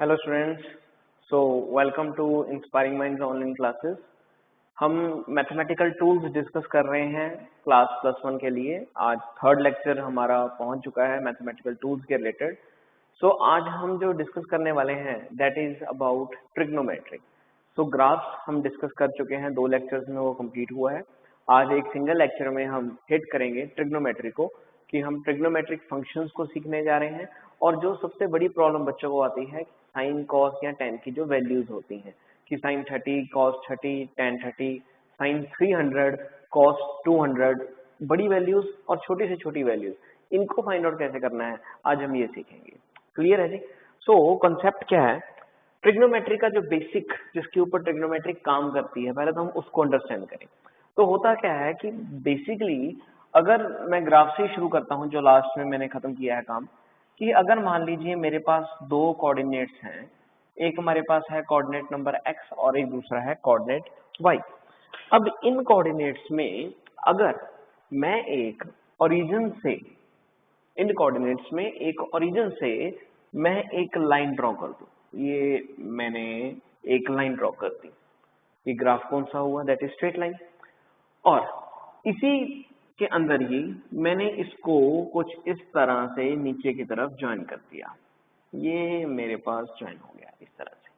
Hello students. So welcome to inspiring minds online classes. हम mathematical tools discuss कर रहे हैं क्लास +1 के लिए। आज थर्ड लेक्चर हमारा पहुंच चुका है मैथमेटिकल टूल्स के रिलेटेड। सो आज हम जो डिस्कस करने वाले हैं that is about trigonometry. So graphs हम डिस्कस कर चुके हैं, 2 लेक्चर्स में वो कंप्लीट हुआ है। आज एक सिंगल लेक्चर में हम हिट करेंगे ट्रिग्नोमेट्री को, कि हम ट्रिग्नोमेट्रिक फंक्शंस को सीखने जा रहे हैं। और जो सबसे बड़ी प्रॉब्लम बच्चों को आती है साइन कॉस या टेन की जो वैल्यूज होती हैं, कि sine 30 cos 30 tan 30 sine 300 cos 200, बड़ी वैल्यूज और छोटी से छोटी वैल्यूज, इनको फाइंड आउट कैसे करना है आज हम ये सीखेंगे। क्लियर है जी? सो कॉन्सेप्ट क्या है ट्रिग्नोमेट्री का, जो बेसिक जिसके ऊपर ट्रिग्नोमेट्री काम करती है, पहले तो हम उसको अंडरस्टैंड करें। तो होता क्या है कि बेसिकली अगर मैं ग्राफ से ही शुरू करता हूं, जो लास्ट में मैंने खत्म किया है काम, कि अगर मान लीजिए मेरे पास 2 कोऑर्डिनेट्स हैं, एक हमारे पास है कोऑर्डिनेट नंबर x और एक दूसरा है कोऑर्डिनेट y। अब इन कोऑर्डिनेट्स में अगर मैं एक ओरिजिन से, इन कोऑर्डिनेट्स में एक ओरिजिन से मैं एक लाइन ड्रॉ कर दूं, ये मैंने एक लाइन ड्रॉ कर दी, ये ग्राफ कौन सा हुआ? That is straight line. और इसी के अंदर ही मैंने इसको कुछ इस तरह से नीचे की तरफ ज्वाइन कर दिया, ये मेरे पास ज्वाइन हो गया इस तरह से।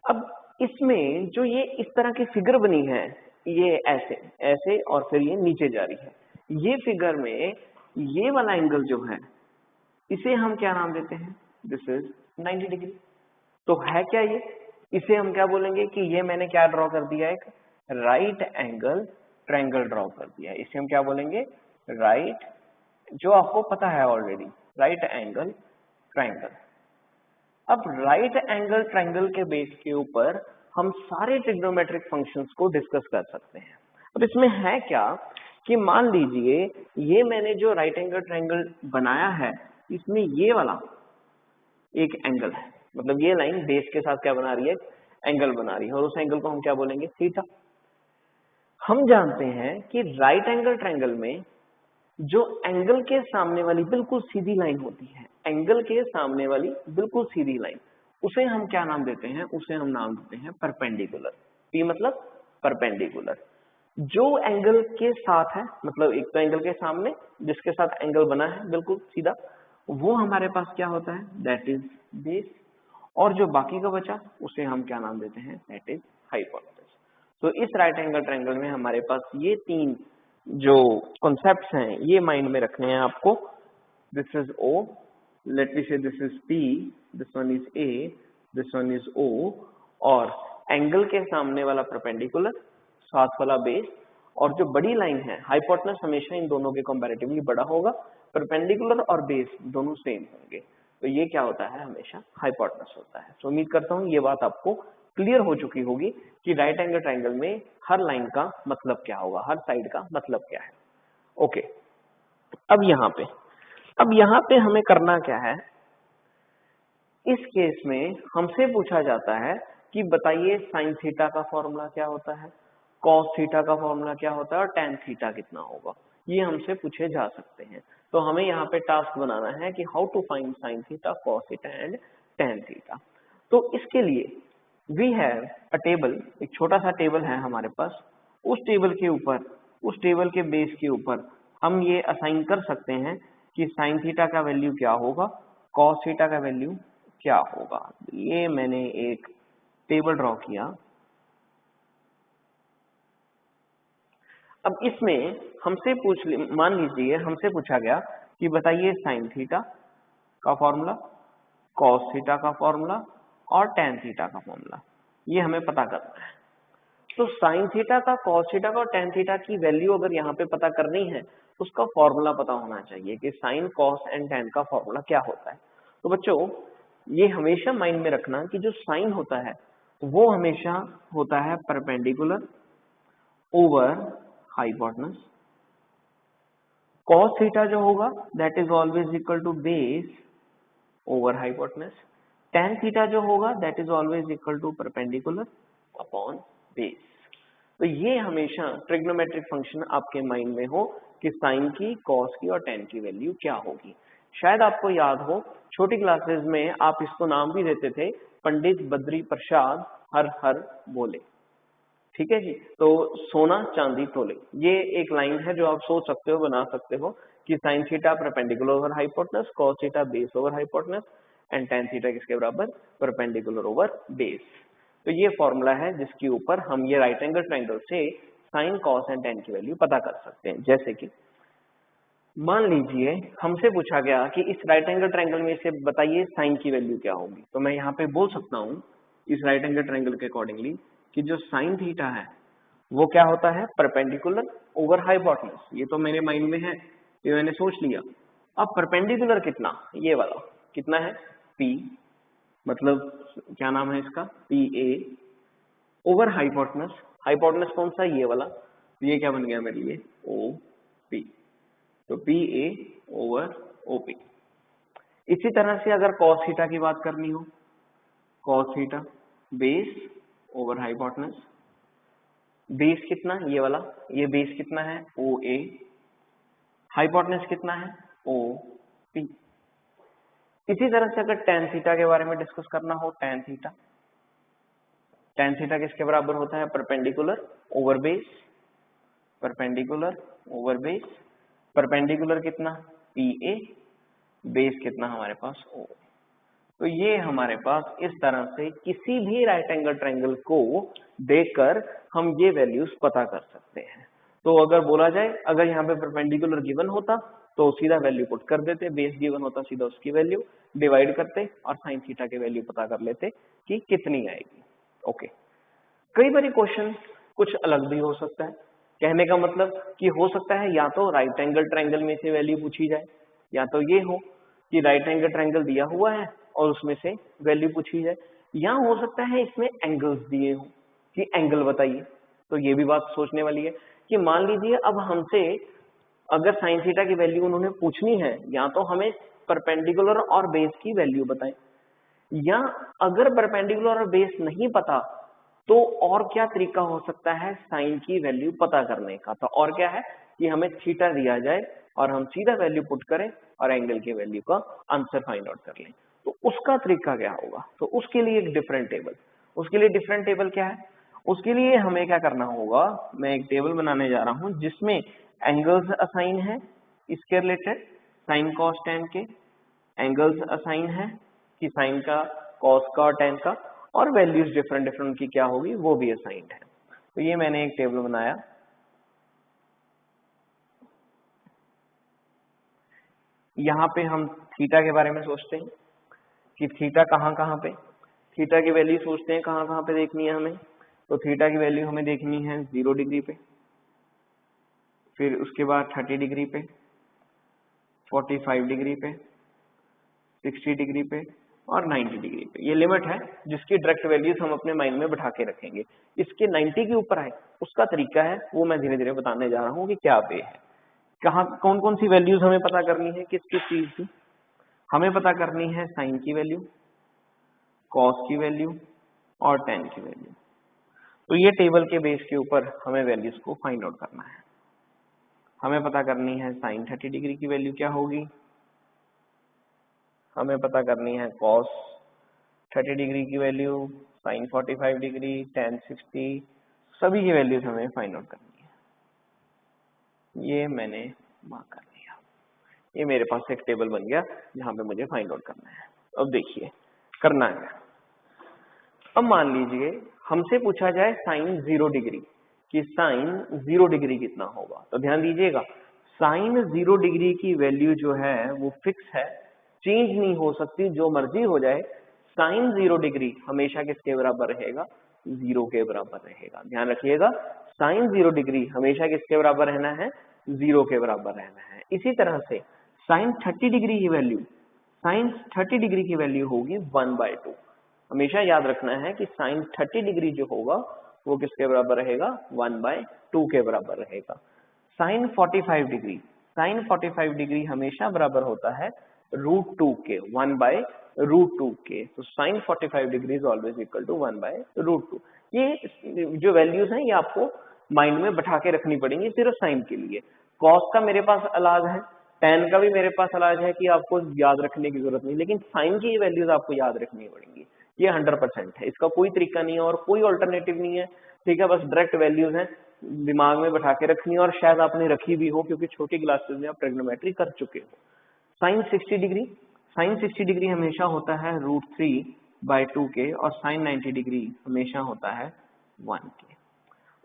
अब इसमें जो ये इस तरह की फिगर बनी है, ये ऐसे ऐसे और फिर ये नीचे जा रही है, ये फिगर में ये वाला एंगल जो है इसे हम क्या नाम देते हैं? This is 90 degree. तो है क्या ये? इसे हम क्या बोलेंगे कि ये मैंने क्या ड्रॉ कर दिया, एक राइट एंगल ट्रायंगल ड्रॉ कर दिया। इसे हम क्या बोलेंगे? राइट, जो आपको पता है ऑलरेडी, राइट एंगल ट्रायंगल। अब राइट एंगल ट्रायंगल के बेस के ऊपर हम सारे ट्रिग्नोमेट्रिक फंक्शंस को डिस्कस कर सकते हैं। अब इसमें है क्या कि मान लीजिए ये मैंने जो राइट एंगल ट्रायंगल बनाया है, इसमें ये वाला एक एंगल है, मतलब ये लाइन बेस के साथ क्या बना रही है? एंगल बना रही है, और उस एंगल को हम क्या बोलेंगे? थीटा। हम जानते हैं कि राइट एंगल ट्रायंगल में जो एंगल के सामने वाली बिल्कुल सीधी लाइन होती है, एंगल के सामने वाली बिल्कुल सीधी लाइन, उसे हम क्या नाम देते हैं? उसे हम नाम देते हैं परपेंडिकुलर। पी मतलब परपेंडिकुलर। जो एंगल के साथ है, मतलब एक तो एंगल के सामने जिसके साथ एंगल बना है बिल्कुल सीधा, वो हमारे पास क्या होता है? That is base. और जो बाकी का बचा उसे हम क्या नाम देते हैं? That is hypotenuse. तो इस राइट एंगल ट्रायंगल में हमारे पास ये 3 जो कॉन्सेप्ट्स हैं ये माइंड में रखने हैं आपको। This is O, let me say this is P, this one is A, this one is O, और एंगल के सामने वाला परपेंडिकुलर, साथ वाला बेस, और जो बड़ी लाइन है हाइपोटेनस हमेशा इन दोनों के कंपैरेटिवली बड़ा होगा, परपेंडिकुलर और बेस दोनों सेम होंगे, तो ये क्या होता है? हमेशा हाइपोटेनस होता है। तो उम्मीद करता हूँ ये बात आपको क्लियर हो चुकी होगी कि राइट एंगल ट्रायंगल में हर लाइन का मतलब क्या होगा, हर साइड का मतलब क्या है। ओके, अब यहाँ पे हमें करना क्या है? इस केस में हमसे पूछा जाता है कि बताइए साइन थीटा का फॉर्मूला क्या होता है, कॉस थीटा का फॉर्मूला क्या होता है, और टेन थीटा कितना होगा, ये हमसे पूछे जा सकते हैं। तो हमें यहाँ पे टास्क बनाना है कि how to find sine theta, cos theta and tan theta. तो इसके लिए वी हैव अ टेबल, एक छोटा सा टेबल है हमारे पास। उस टेबल के ऊपर, उस टेबल के बेस के ऊपर हम ये असाइन कर सकते हैं कि साइन थीटा का वैल्यू क्या होगा, कॉस थीटा का वैल्यू क्या होगा। ये मैंने एक टेबल ड्रॉ किया। अब इसमें हमसे मान लीजिए हमसे पूछा गया कि बताइए साइन थीटा का फॉर्मूला, कॉस थीटा का फॉर्मूला और टेन थीटा का फॉर्मूला, ये हमें पता करना है। तो साइन थीटा का, कॉस थीटा का और टेन थीटा की वैल्यू अगर यहाँ पे पता करनी है तो उसका फॉर्मूला पता होना चाहिए कि साइन कॉस एंड टेन का फॉर्मूला क्या होता है। तो बच्चों ये हमेशा माइंड में रखना कि जो साइन होता है वो हमेशा होता है perpendicular over hypotenuse. Cos theta जो होगा that is always equal to base over hypotenuse. Tan theta जो होगा that is always equal to perpendicular upon base. तो ये हमेशा ट्रिग्नोमेट्रिक फंक्शन आपके माइंड में हो कि साइन की, कॉस की और टेन की वैल्यू क्या होगी। शायद आपको याद हो छोटी क्लासेस में आप इसको नाम भी देते थे, पंडित बद्री प्रसाद हर हर बोले। ठीक है जी, तो सोना चांदी तोले, ये एक लाइन है जो आप सोच सकते हो, बना सकते हो कि sine theta perpendicular over hypotenuse, cos theta base over hypotenuse and tan theta किसके बराबर, परपेंडिकुलर ओवर बेस। तो ये फॉर्मूला है जिसके ऊपर हम ये राइट एंगल ट्रायंगल से साइन कॉस एंड टेन की वैल्यू पता कर सकते हैं। जैसे कि मान लीजिए हमसे पूछा गया कि इस राइट एंगल ट्रायंगल में से बताइए साइन की वैल्यू क्या होगी, तो मैं यहाँ पे बोल सकता हूँ इस राइट एंगल ट्रायंगल के अकॉर्डिंगली कि जो साइन थीटा है वो क्या होता है, परपेंडिकुलर ओवर हाइपोटेनस। ये तो मेरे माइंड में है, ये मैंने सोच लिया। अब परपेंडिकुलर कितना, ये वाला कितना है, P, मतलब क्या नाम है इसका, PA ओवर हाइपोटेनस। हाइपोटेनस कौन सा, ये वाला, तो ये क्या बन गया मेरे लिए, OP। तो PA ओवर OP। इसी तरह से अगर कॉस थीटा की बात करनी हो, cos theta base over hypotenuse, base कितना, ये वाला, ये बेस कितना है, OA, हाइपोटेनस कितना है, OP। इसी तरह से अगर टेन थीटा के बारे में डिस्कस करना हो, टेन थीटा, टेन थीटा किसके बराबर होता है, perpendicular over base, perpendicular over base, perpendicular कितना, PA, बेस कितना हमारे पास, O। तो ये हमारे पास इस तरह से किसी भी राइट एंगल ट्रायंगल को देखकर हम ये वैल्यूज पता कर सकते हैं। तो अगर बोला जाए, अगर यहाँ पे परपेंडिकुलर गिवन होता तो सीधा वैल्यू पुट कर देते, बेस गिवन होता सीधा उसकी वैल्यू डिवाइड करते और साइन थीटा की वैल्यू पता कर लेते कि कितनी आएगी। ओके, कई बार क्वेश्चन कुछ अलग भी हो सकता है, कहने का मतलब कि हो सकता है या तो राइट एंगल ट्रायंगल में से वैल्यू पूछी जाए, या तो ये हो कि राइट एंगल ट्रायंगल दिया हुआ है और उसमें से वैल्यू पूछी जाए, या हो सकता है इसमें एंगल्स दिए हो कि एंगल बताइए। तो ये भी बात सोचने वाली है कि मान लीजिए अब हमसे अगर साइन थीटा की वैल्यू उन्होंने पूछनी है, या तो हमें परपेंडिकुलर और बेस की वैल्यू बताएं, या अगर परपेंडिकुलर और बेस नहीं पता तो और क्या तरीका हो सकता है साइन की वैल्यू पता करने का। तो और क्या है कि हमें थीटा दिया जाए और हम सीधा वैल्यू पुट करें और एंगल की वैल्यू का आंसर फाइंड आउट कर लें। तो उसका तरीका क्या होगा, तो उसके लिए एक डिफरेंट टेबल, उसके लिए डिफरेंट टेबल क्या है, उसके लिए हमें क्या करना होगा, मैं एक टेबल बनाने जा रहा हूं जिसमें एंगल्स असाइन है इसके रिलेटेड, साइन कॉस टेन के एंगल्स असाइन है कि साइन का, कॉस का और टेन का, और वैल्यूज डिफरेंट डिफरेंट की क्या होगी वो भी असाइंड है। तो ये मैंने एक टेबल बनाया। यहाँ पे हम थीटा के बारे में सोचते हैं कि थीटा कहाँ पे, थीटा की वैल्यू सोचते हैं कहाँ पे देखनी है हमें। तो थीटा की वैल्यू हमें देखनी है 0 डिग्री पे, फिर उसके बाद 30 डिग्री पे, 45 डिग्री पे, 60 डिग्री पे और 90 डिग्री पे। ये लिमिट है जिसकी डायरेक्ट वैल्यूज हम अपने माइंड में बैठा के रखेंगे। इसके 90 के ऊपर है उसका तरीका है वो मैं धीरे धीरे बताने जा रहा हूँ कि क्या वे है, कहाँ कौन कौन सी वैल्यूज हमें पता करनी है, किस किस चीज की हमें पता करनी है, साइन की वैल्यू, कॉस की वैल्यू और टेन की वैल्यू। तो ये टेबल के बेस के ऊपर हमें वैल्यूज को फाइंड आउट करना है। हमें पता करनी है साइन 30 डिग्री की वैल्यू क्या होगी, हमें पता करनी है कॉस 30 डिग्री की वैल्यू, साइन 45 डिग्री, टेन 60, सभी की वैल्यूज हमें फाइंड आउट करनी है। ये मैंने मार्क कर लिया, ये मेरे पास एक टेबल बन गया जहां पे मुझे फाइंड आउट करना है। अब देखिए करना है, अब मान लीजिए हमसे पूछा जाए साइन 0 डिग्री कि साइन 0 डिग्री कितना होगा। तो ध्यान दीजिएगा साइन 0 डिग्री की वैल्यू जो है वो फिक्स है, चेंज नहीं हो सकती, जो मर्जी हो जाए। साइन 0 डिग्री हमेशा किसके बराबर रहेगा, 0 के बराबर रहेगा। ध्यान रखिएगा साइन 0 डिग्री हमेशा किसके बराबर रहना है, 0 के बराबर रहना है। इसी तरह से साइन 30 डिग्री की वैल्यू, साइन 30 डिग्री की वैल्यू होगी 1/2। हमेशा याद रखना है कि साइन 30 डिग्री जो होगा वो किसके बराबर रहेगा, 1/2 के बराबर रहेगा। साइन 45 डिग्री, साइन 45 डिग्री हमेशा बराबर होता है √2 के, 1/√2 के। तो sine 45 degree is always equal to 1/√2। ये जो वैल्यूज हैं ये आपको माइंड में बैठा के रखनी पड़ेंगी सिर्फ साइन के लिए। कॉस का मेरे पास अलग है, tan का भी मेरे पास इलाज है कि आपको याद रखने की जरूरत नहीं, लेकिन sin की वैल्यूज आपको याद रखनी पड़ेंगी। ये 100% है, इसका कोई तरीका नहीं है और कोई ऑल्टरनेटिव नहीं है, ठीक है। बस डायरेक्ट वैल्यूज हैं, दिमाग में बैठा के रखनी है, और शायद आपने रखी भी हो क्योंकि छोटी क्लासेस में आप ट्रिग्नोमेट्री कर चुके हो। साइन 60 डिग्री, साइन 60 डिग्री हमेशा होता है √3/2 के, और साइन 90 डिग्री हमेशा होता है 1 के।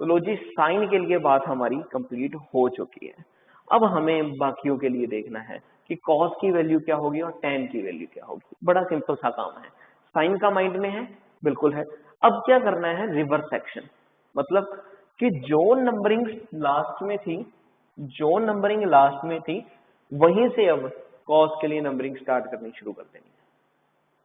तो लो जी, साइन के लिए बात हमारी कंप्लीट हो चुकी है। अब हमें बाकियों के लिए देखना है कि कॉस की वैल्यू क्या होगी और टैन की वैल्यू क्या होगी। बड़ा सिंपल सा काम है। साइन का माइंड में है, बिल्कुल है। अब क्या करना है, रिवर्स सेक्शन, मतलब कि जो नंबरिंग लास्ट में थी, जो नंबरिंग लास्ट में थी वहीं से अब कॉस के लिए नंबरिंग स्टार्ट करनी शुरू कर देनी है।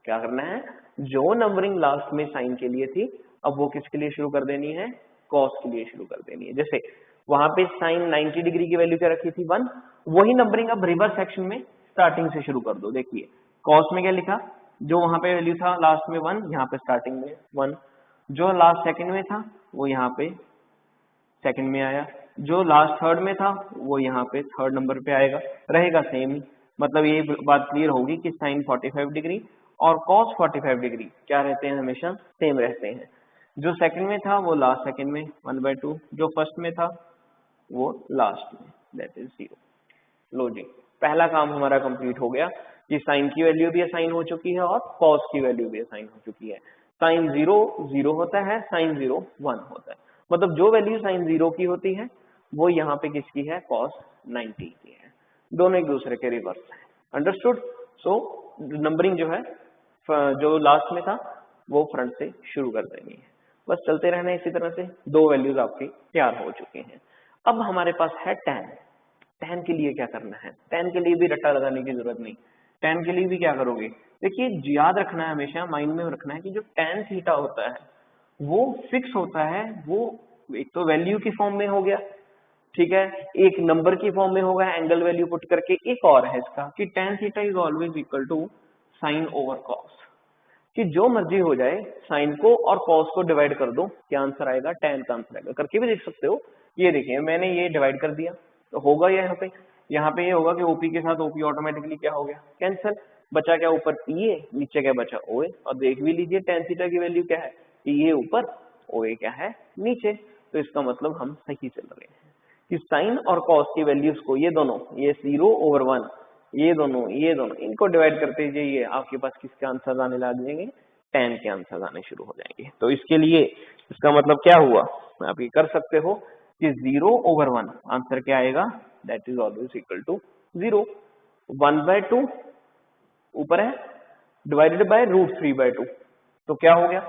क्या करना है, जो नंबरिंग लास्ट में साइन के लिए थी अब वो किसके लिए शुरू कर देनी है, कॉस के लिए शुरू कर देनी है। जैसे वहां पे साइन 90 डिग्री की वैल्यू क्या रखी थी, 1, वही नंबरिंग अब रिवर्स सेक्शन में स्टार्टिंग से शुरू कर दो। देखिए कॉस में क्या लिखा, जो वहां पे वैल्यू था लास्ट में 1, यहाँ पे स्टार्टिंग में 1, जो लास्ट सेकंड में था वो यहाँ पे सेकंड में आया, जो लास्ट थर्ड में था वो यहाँ पे थर्ड नंबर पे आएगा, रहेगा सेम ही। मतलब ये बात क्लियर होगी कि साइन 45 डिग्री और कॉस 45 डिग्री क्या रहते हैं, हमेशा सेम रहते हैं। जो सेकंड में था वो लास्ट सेकंड में 1/2, जो फर्स्ट में था वो लास्ट में, दैट इज 0। लो जी, पहला काम हमारा कंप्लीट हो गया कि साइन की वैल्यू भी असाइन हो चुकी है और कॉस की वैल्यू भी असाइन हो चुकी है। साइन 0 0 होता है, साइन 0 1 होता है। मतलब जो वैल्यू साइन 0 की होती है वो यहाँ पे किसकी है, कॉस 90 की है। दोनों एक दूसरे के रिवर्स है। अंडरस्टूड। सो नंबरिंग जो है जो लास्ट में था वो फ्रंट से शुरू कर देनी है। बस चलते रहना है इसी तरह से। दो वैल्यूज आपकी तैयार हो चुके हैं। अब हमारे पास है tan। tan के लिए क्या करना है, tan के लिए भी रट्टा लगाने की जरूरत नहीं। tan के लिए भी क्या करोगे, देखिए याद रखना है, हमेशा माइंड में रखना है कि जो tan थीटा होता है वो फिक्स होता है। वो एक तो वैल्यू की फॉर्म में हो गया, ठीक है, एक नंबर की फॉर्म में होगा एंगल वैल्यू पुट करके। एक और है इसका कि tan theta is always equal to sine over cos, कि जो मर्जी हो जाए साइन को और कॉस को डिवाइड कर दो, क्या आंसर आएगा, tan का आंसर आएगा। करके भी देख सकते हो। ये देखिए मैंने ये डिवाइड कर दिया तो होगा यहाँ पे ये होगा कि ओपी के साथ ओपी ऑटोमेटिकली क्या हो गया, कैंसिल। बचा क्या, ऊपर पीए, नीचे क्या बचा, ओए। और देख भी लीजिए tan थीटा की वैल्यू क्या है, पीए ऊपर, ओए क्या है, नीचे। तो इसका मतलब हम सही चल रहे हैं कि साइन और कॉस की वैल्यूज को ये दोनों, ये 0/1, ये दोनों इनको डिवाइड करते जाइए, आपके पास किसके आंसर आने लग जाएंगे, tan के आंसर आने शुरू हो जाएंगे। तो इसके लिए इसका मतलब क्या हुआ, आप ये कर सकते हो कि 0/1 आंसर क्या आएगा, that is always equal to 0। 1/2 ऊपर है डिवाइडेड बाय √3/2, तो क्या हो गया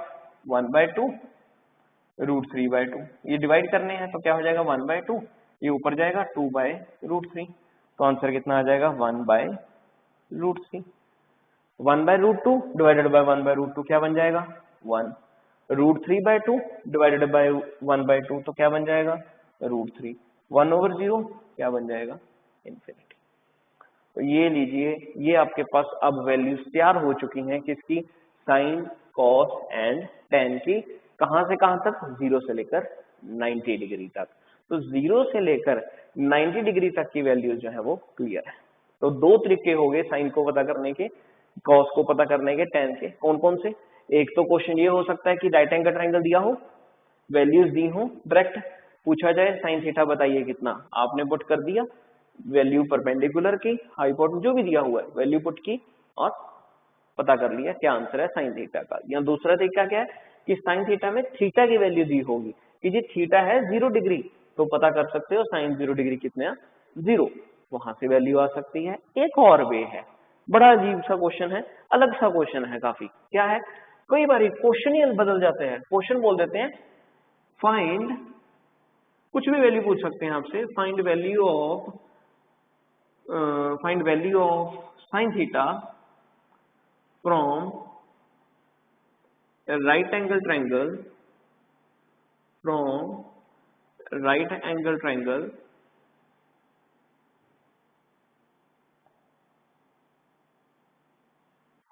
1/2 √3/2। ये डिवाइड करने हैं तो क्या हो जाएगा 1/2, ये ऊपर जाएगा 2/√3, तो आंसर कितना आ जाएगा 1/√3। 1/√2 डिवाइडेड बाय 1/√2 क्या बन जाएगा 1। √3/2 डिवाइडेड बाय 1/2 तो क्या बन जाएगा √3। 1/0 क्या बन जाएगा इन्फिनिटी। तो ये लीजिए, ये आपके पास अब वैल्यूज तैयार हो चुकी हैं किसकी, साइन, कॉस एंड tan की। कहां से कहां तक, 0 से लेकर 90 डिग्री तक। तो 0 से लेकर 90 डिग्री तक की वैल्यूज जो है वो क्लियर है। तो दो तरीके हो गए साइन को पता करने के, कॉस को पता करने के, tan के। कौन कौन से, एक तो क्वेश्चन ये हो सकता है कि राइट एंगल ट्रायंगल दिया हो, वैल्यूज दी हो, डायरेक्ट पूछा जाए साइन थीटा बताइए कितना, आपने पुट कर दिया, वैल्यू परपेंडिकुलर की, हाइपोटेन्यूज जो भी दिया हुआ है वैल्यू पुट की और पता कर लिया क्या आंसर है साइन थीटा का। या दूसरा तरीका क्या है कि साइन थीटा में थीटा की वैल्यू दी होगी कि जी थीटा है 0 डिग्री, तो पता कर सकते हो साइन 0 डिग्री कितने, 0, वहां से वैल्यू आ सकती है। एक और वे है, बड़ा अजीब सा क्वेश्चन है, अलग सा क्वेश्चन है काफी, क्या है, कई बार क्वेश्चन ही बदल जाते हैं। क्वेश्चन बोल देते हैं फाइंड, कुछ भी वैल्यू पूछ सकते हैं आपसे, find value of sine theta from right angle triangle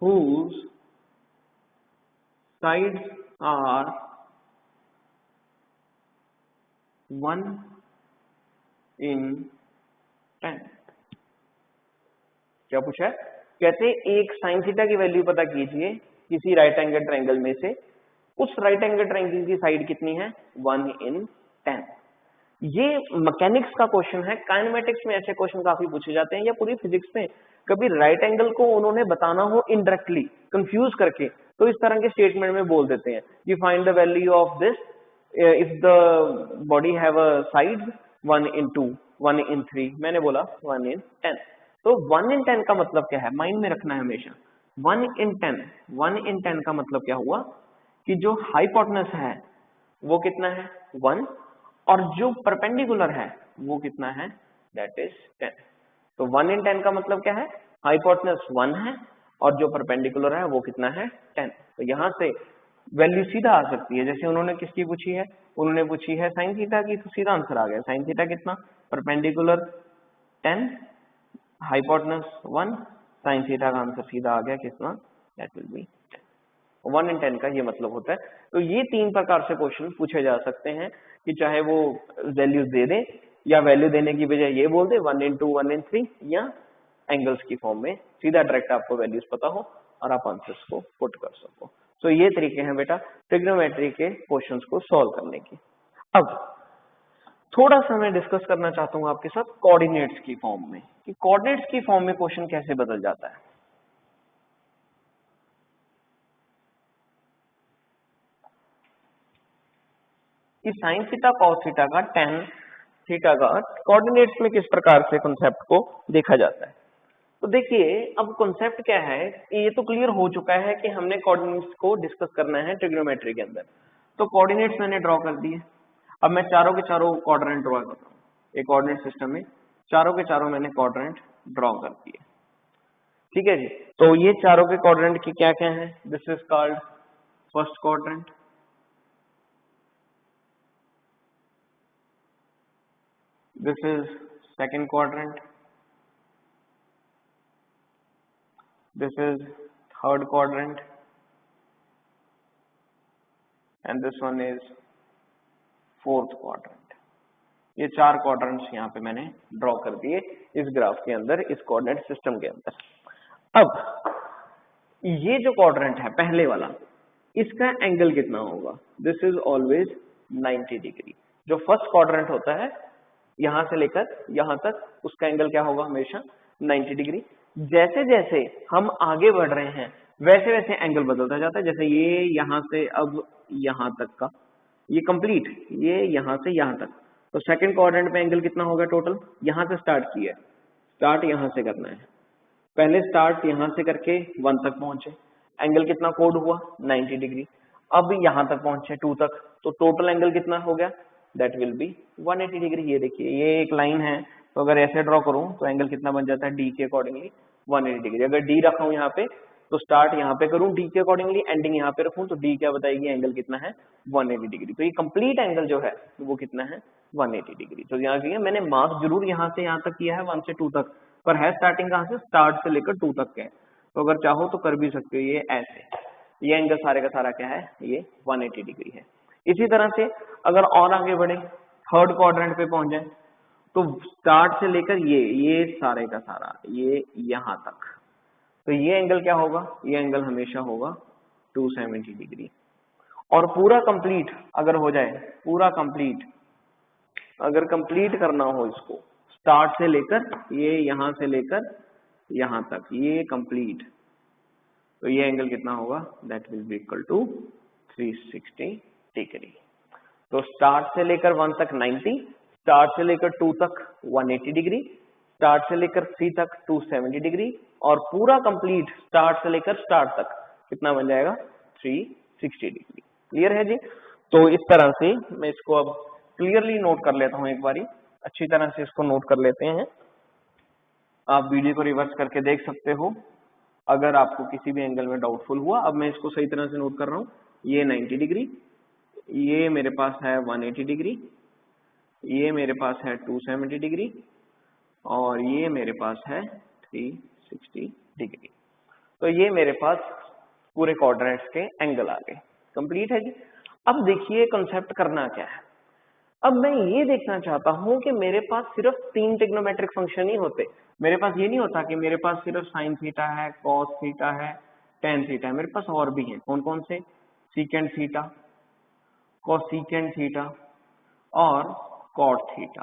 whose sides are 1 in 10। क्या पूछा है? कहते एक साइन थीटा की वैल्यू पता कीजिए किसी राइट एंगल ट्रायंगल में से, उस राइट एंगल ट्रायंगल की साइड कितनी है? 1/10। ये मैकेनिक्स का क्वेश्चन है। काइनेमेटिक्स में ऐसे क्वेश्चन काफी पूछे जाते हैं, या पूरी फिजिक्स में कभी राइट एंगल को उन्होंने बताना हो इनडायरेक्टली कंफ्यूज करके, तो इस तरह के स्टेटमेंट में बोल देते हैं कि find the value of this if the body have a sides 1/2, 1/3। मैंने बोला 1/10। तो 1/10 का मतलब क्या है, माइंड में रखना है हमेशा। 1/10 का मतलब क्या हुआ कि जो हाइपोटेनस है वो कितना है? 1, और जो परपेंडिकुलर है वो कितना है? That is 10। तो 1/10 का मतलब क्या है? हाइपोटेनस 1 है और जो परपेंडिकुलर है वो कितना है? 10। तो यहां से वैल्यू सीधा आ सकती है। जैसे उन्होंने किसकी पूछी है? उन्होंने पूछी है साइन थीटा की, तो सीधा आंसर आ गया। साइन थीटा कितना? परपेंडिकुलर 10, हाइपोटेनस 1, साइन थीटा का आंसर सीधा आ गया कितना? दैट विल बी 1/10 का ये मतलब होता है। तो ये 3 प्रकार से क्वेश्चन पूछे जा सकते हैं कि चाहे वो वैल्यूज दे दे, या वैल्यू देने की बजाय ये बोल दे 1/2, 1/3, या एंगल्स की फॉर्म में सीधा डायरेक्ट आपको वैल्यूज पता हो और आप आंसर्स को पुट कर सको। तो ये तरीके हैं बेटा ट्रिग्नोमेट्री के क्वेश्चंस को सॉल्व करने के। अब थोड़ा सा मैं डिस्कस करना चाहता हूं आपके साथ कोऑर्डिनेट्स की फॉर्म में, कि कोऑर्डिनेट्स की फॉर्म में क्वेश्चन कैसे बदल जाता है। कि साइन थीटा कॉस थीटा का tan थीटा का कोऑर्डिनेट्स में किस प्रकार से कॉन्सेप्ट को देखा जाता है। तो देखिए अब कॉन्सेप्ट क्या है, ये तो क्लियर हो चुका है कि हमने कोऑर्डिनेट्स को डिस्कस करना है ट्रिग्नोमेट्री के अंदर। तो कोऑर्डिनेट्स मैंने ड्रॉ कर दिए। अब मैं चारों के चारों क्वाड्रेंट ड्रॉ कर रहा हूँ। एक कोऑर्डिनेट सिस्टम में चारों के चारों मैंने क्वाड्रेंट ड्रॉ कर दिए। ठीक है जी। तो ये चारों के क्वाड्रेंट की क्या क्या है? This is called first quadrant, this is second quadrant, this is third quadrant, and this one is fourth quadrant। ये 4 क्वाड्रेंट्स यहाँ पे मैंने ड्रॉ कर दिए इस ग्राफ के अंदर, इस कोऑर्डिनेट सिस्टम के अंदर। अब ये जो क्वाड्रेंट है पहले वाला, इसका एंगल कितना होगा? This is always 90 degree. जो फर्स्ट क्वाड्रेंट होता है यहां से लेकर यहां तक, उसका एंगल क्या होगा? हमेशा 90 डिग्री। जैसे जैसे हम आगे बढ़ रहे हैं वैसे वैसे एंगल बदलता जाता है। जैसे ये यहां से अब यहां तक का, ये कंप्लीट, ये यहां से यहां तक, तो सेकंड क्वाड्रेंट पे एंगल कितना होगा टोटल? यहां से स्टार्ट किया है, स्टार्ट यहां से करना है, पहले स्टार्ट यहां से करके 1 तक पहुंचे, एंगल कितना कोड हुआ? 90 डिग्री। अब यहां तक पहुंचे 2 तक, तो टोटल एंगल कितना हो गया? That will B 180 degree. ये देखिए ये एक लाइन है, तो अगर ऐसे ड्रॉ करूं तो एंगल कितना बन जाता है? डी के अकॉर्डिंगली 180 डिग्री। अगर डी रखा हूं यहाँ पे तो स्टार्ट यहाँ पे करूं डी के अकॉर्डिंगली, एंडिंग यहाँ पे रखूं तो डी क्या बताएगी? एंगल कितना है? 180 डिग्री। तो ये कंप्लीट एंगल जो है वो कितना है? 180 डिग्री। तो यहाँ किया मैंने मार्क जरूर यहाँ से यहाँ तक किया है 1 से 2 तक, पर है स्टार्टिंग कहाँ से? स्टार्ट से लेकर 2 तक के। तो अगर चाहो तो कर भी सकते हो ये ऐसे। ये एंगल सारे का सारा क्या है? ये 180 डिग्री है। इसी तरह से अगर और आगे बढ़े, थर्ड क्वाड्रेंट पे पहुंच जाए, तो स्टार्ट से लेकर ये सारे का सारा ये यहां तक, तो ये एंगल क्या होगा? ये एंगल हमेशा होगा 270 डिग्री। और पूरा कंप्लीट अगर हो जाए, पूरा कंप्लीट अगर कंप्लीट करना हो इसको, स्टार्ट से लेकर ये यहां से लेकर यहां तक, ये कंप्लीट, तो ये एंगल कितना होगा? That will be equal to 360 degree. तो स्टार्ट से लेकर 1 तक 90, स्टार्ट से लेकर 2 तक 180 डिग्री, स्टार्ट से लेकर 3 तक 270 डिग्री, और पूरा कंप्लीट स्टार्ट से लेकर स्टार्ट तक कितना बन जाएगा? 360 डिग्री। क्लियर है जी? तो इस तरह से मैं इसको अब क्लियरली नोट कर लेता हूं, एक बारी अच्छी तरह से इसको नोट कर लेते हैं। आप वीडियो को रिवर्स करके देख सकते हो अगर आपको किसी भी एंगल में डाउटफुल हुआ। अब मैं इसको सही तरह से नोट कर रहा हूँ। ये 90 डिग्री, ये मेरे पास है 180 डिग्री, ये मेरे पास है 270 डिग्री, और ये मेरे पास है 360 डिग्री। तो ये मेरे पास पूरे कोऑर्डिनेट्स के एंगल आ गए। कंप्लीट है जी। अब देखिए कॉन्सेप्ट करना क्या है। अब मैं ये देखना चाहता हूं कि मेरे पास सिर्फ 3 ट्रिग्नोमेट्रिक फंक्शन ही होते, मेरे पास ये नहीं होता कि मेरे पास सिर्फ साइन थीटा है, कॉस थीटा है, टेन थीटा है, मेरे पास और भी हैं। कौन कौन से? सीकेंट थीटा, कोसीकेंट थीटा और कॉट थीटा।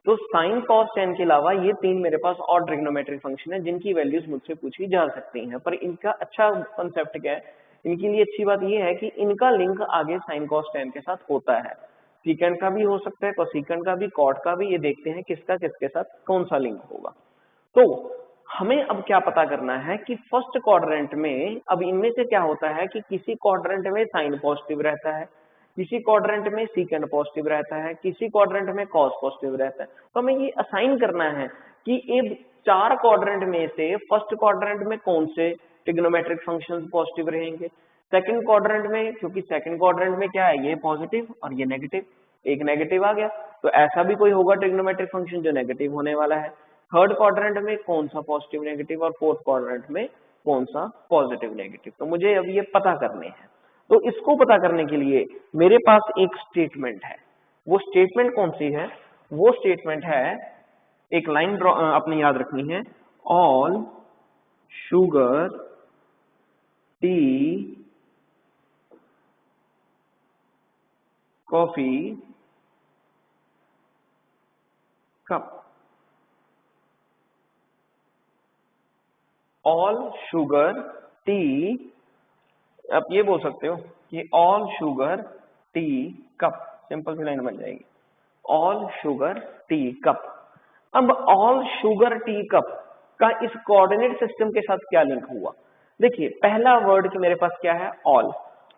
तो साइन कॉस टेन के अलावा ये 3 मेरे पास और ट्रिग्नोमेट्रिक फंक्शन है जिनकी वैल्यूज मुझसे पूछी जा सकती हैं। पर इनका अच्छा कंसेप्ट क्या है, इनके लिए अच्छी बात ये है कि इनका लिंक आगे साइन कॉस टेन के साथ होता है। सीकेंट का भी हो सकता है, कोसीकेंट का भी, कॉट का भी। ये देखते हैं किसका किसके साथ कौन सा लिंक होगा। तो हमें अब क्या पता करना है कि फर्स्ट क्वाड्रेंट में अब इनमें से क्या होता है कि किसी क्वाड्रेंट में साइन पॉजिटिव रहता है, किसी क्वाड्रेंट में सीकेंट पॉजिटिव रहता है, किसी क्वाड्रेंट में कॉस पॉजिटिव रहता है। तो हमें ये असाइन करना है कि ये 4 क्वाड्रेंट में से फर्स्ट क्वाड्रेंट में कौन से ट्रिग्नोमेट्रिक फंक्शंस पॉजिटिव रहेंगे, सेकंड क्वाड्रेंट में, क्योंकि सेकंड क्वाड्रेंट में क्या है, ये पॉजिटिव और ये नेगेटिव, एक नेगेटिव आ गया तो ऐसा भी कोई होगा ट्रिग्नोमेट्रिक फंक्शन जो नेगेटिव होने वाला है। थर्ड क्वाड्रेंट में कौन सा पॉजिटिव नेगेटिव और फोर्थ क्वाड्रेंट में कौन सा पॉजिटिव नेगेटिव। तो मुझे अब ये पता करने हैं। तो इसको पता करने के लिए मेरे पास एक स्टेटमेंट है। वो स्टेटमेंट कौन सी है? वो स्टेटमेंट है, एक लाइन ड्रॉ अपने याद रखनी है, all sugar tea coffee cup. All sugar tea, आप ये बोल सकते हो कि all sugar tea cup, simple सी लाइन बन जाएगी, ऑल शुगर टी कप। अब ऑल शुगर टी कप का इस कोऑर्डिनेट सिस्टम के साथ क्या लिंक हुआ? देखिए पहला वर्ड कि मेरे पास क्या है, ऑल।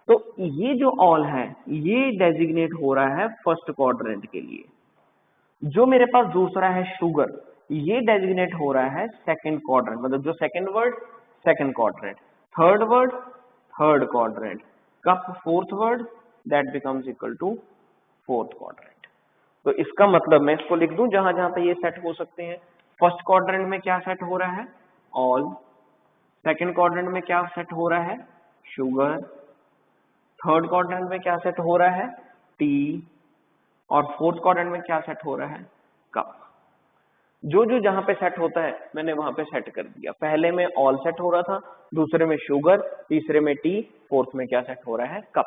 तो ये जो ऑल है ये डेजिग्नेट हो रहा है फर्स्ट क्वाड्रेंट के लिए। जो मेरे पास दूसरा है शुगर, ये डेजिग्नेट हो रहा है सेकंड क्वाड्रेंट, मतलब जो second word second quadrant, third word third quadrant, कप fourth word, that becomes equal to fourth quadrant. तो इसका मतलब मैं इसको लिख दूं जहां जहां पे ये सेट हो सकते हैं। फर्स्ट क्वाड्रेंट में क्या सेट हो रहा है, ऑल। सेकंड क्वाड्रेंट में क्या सेट हो रहा है, शुगर। थर्ड क्वाड्रेंट में क्या सेट हो रहा है, टी। और फोर्थ क्वाड्रेंट में क्या सेट हो रहा है, कप। जो जो जहां पे सेट होता है मैंने वहां पे सेट कर दिया। पहले में ऑल सेट हो रहा था, दूसरे में शुगर, तीसरे में टी, फोर्थ में क्या सेट हो रहा है, कप।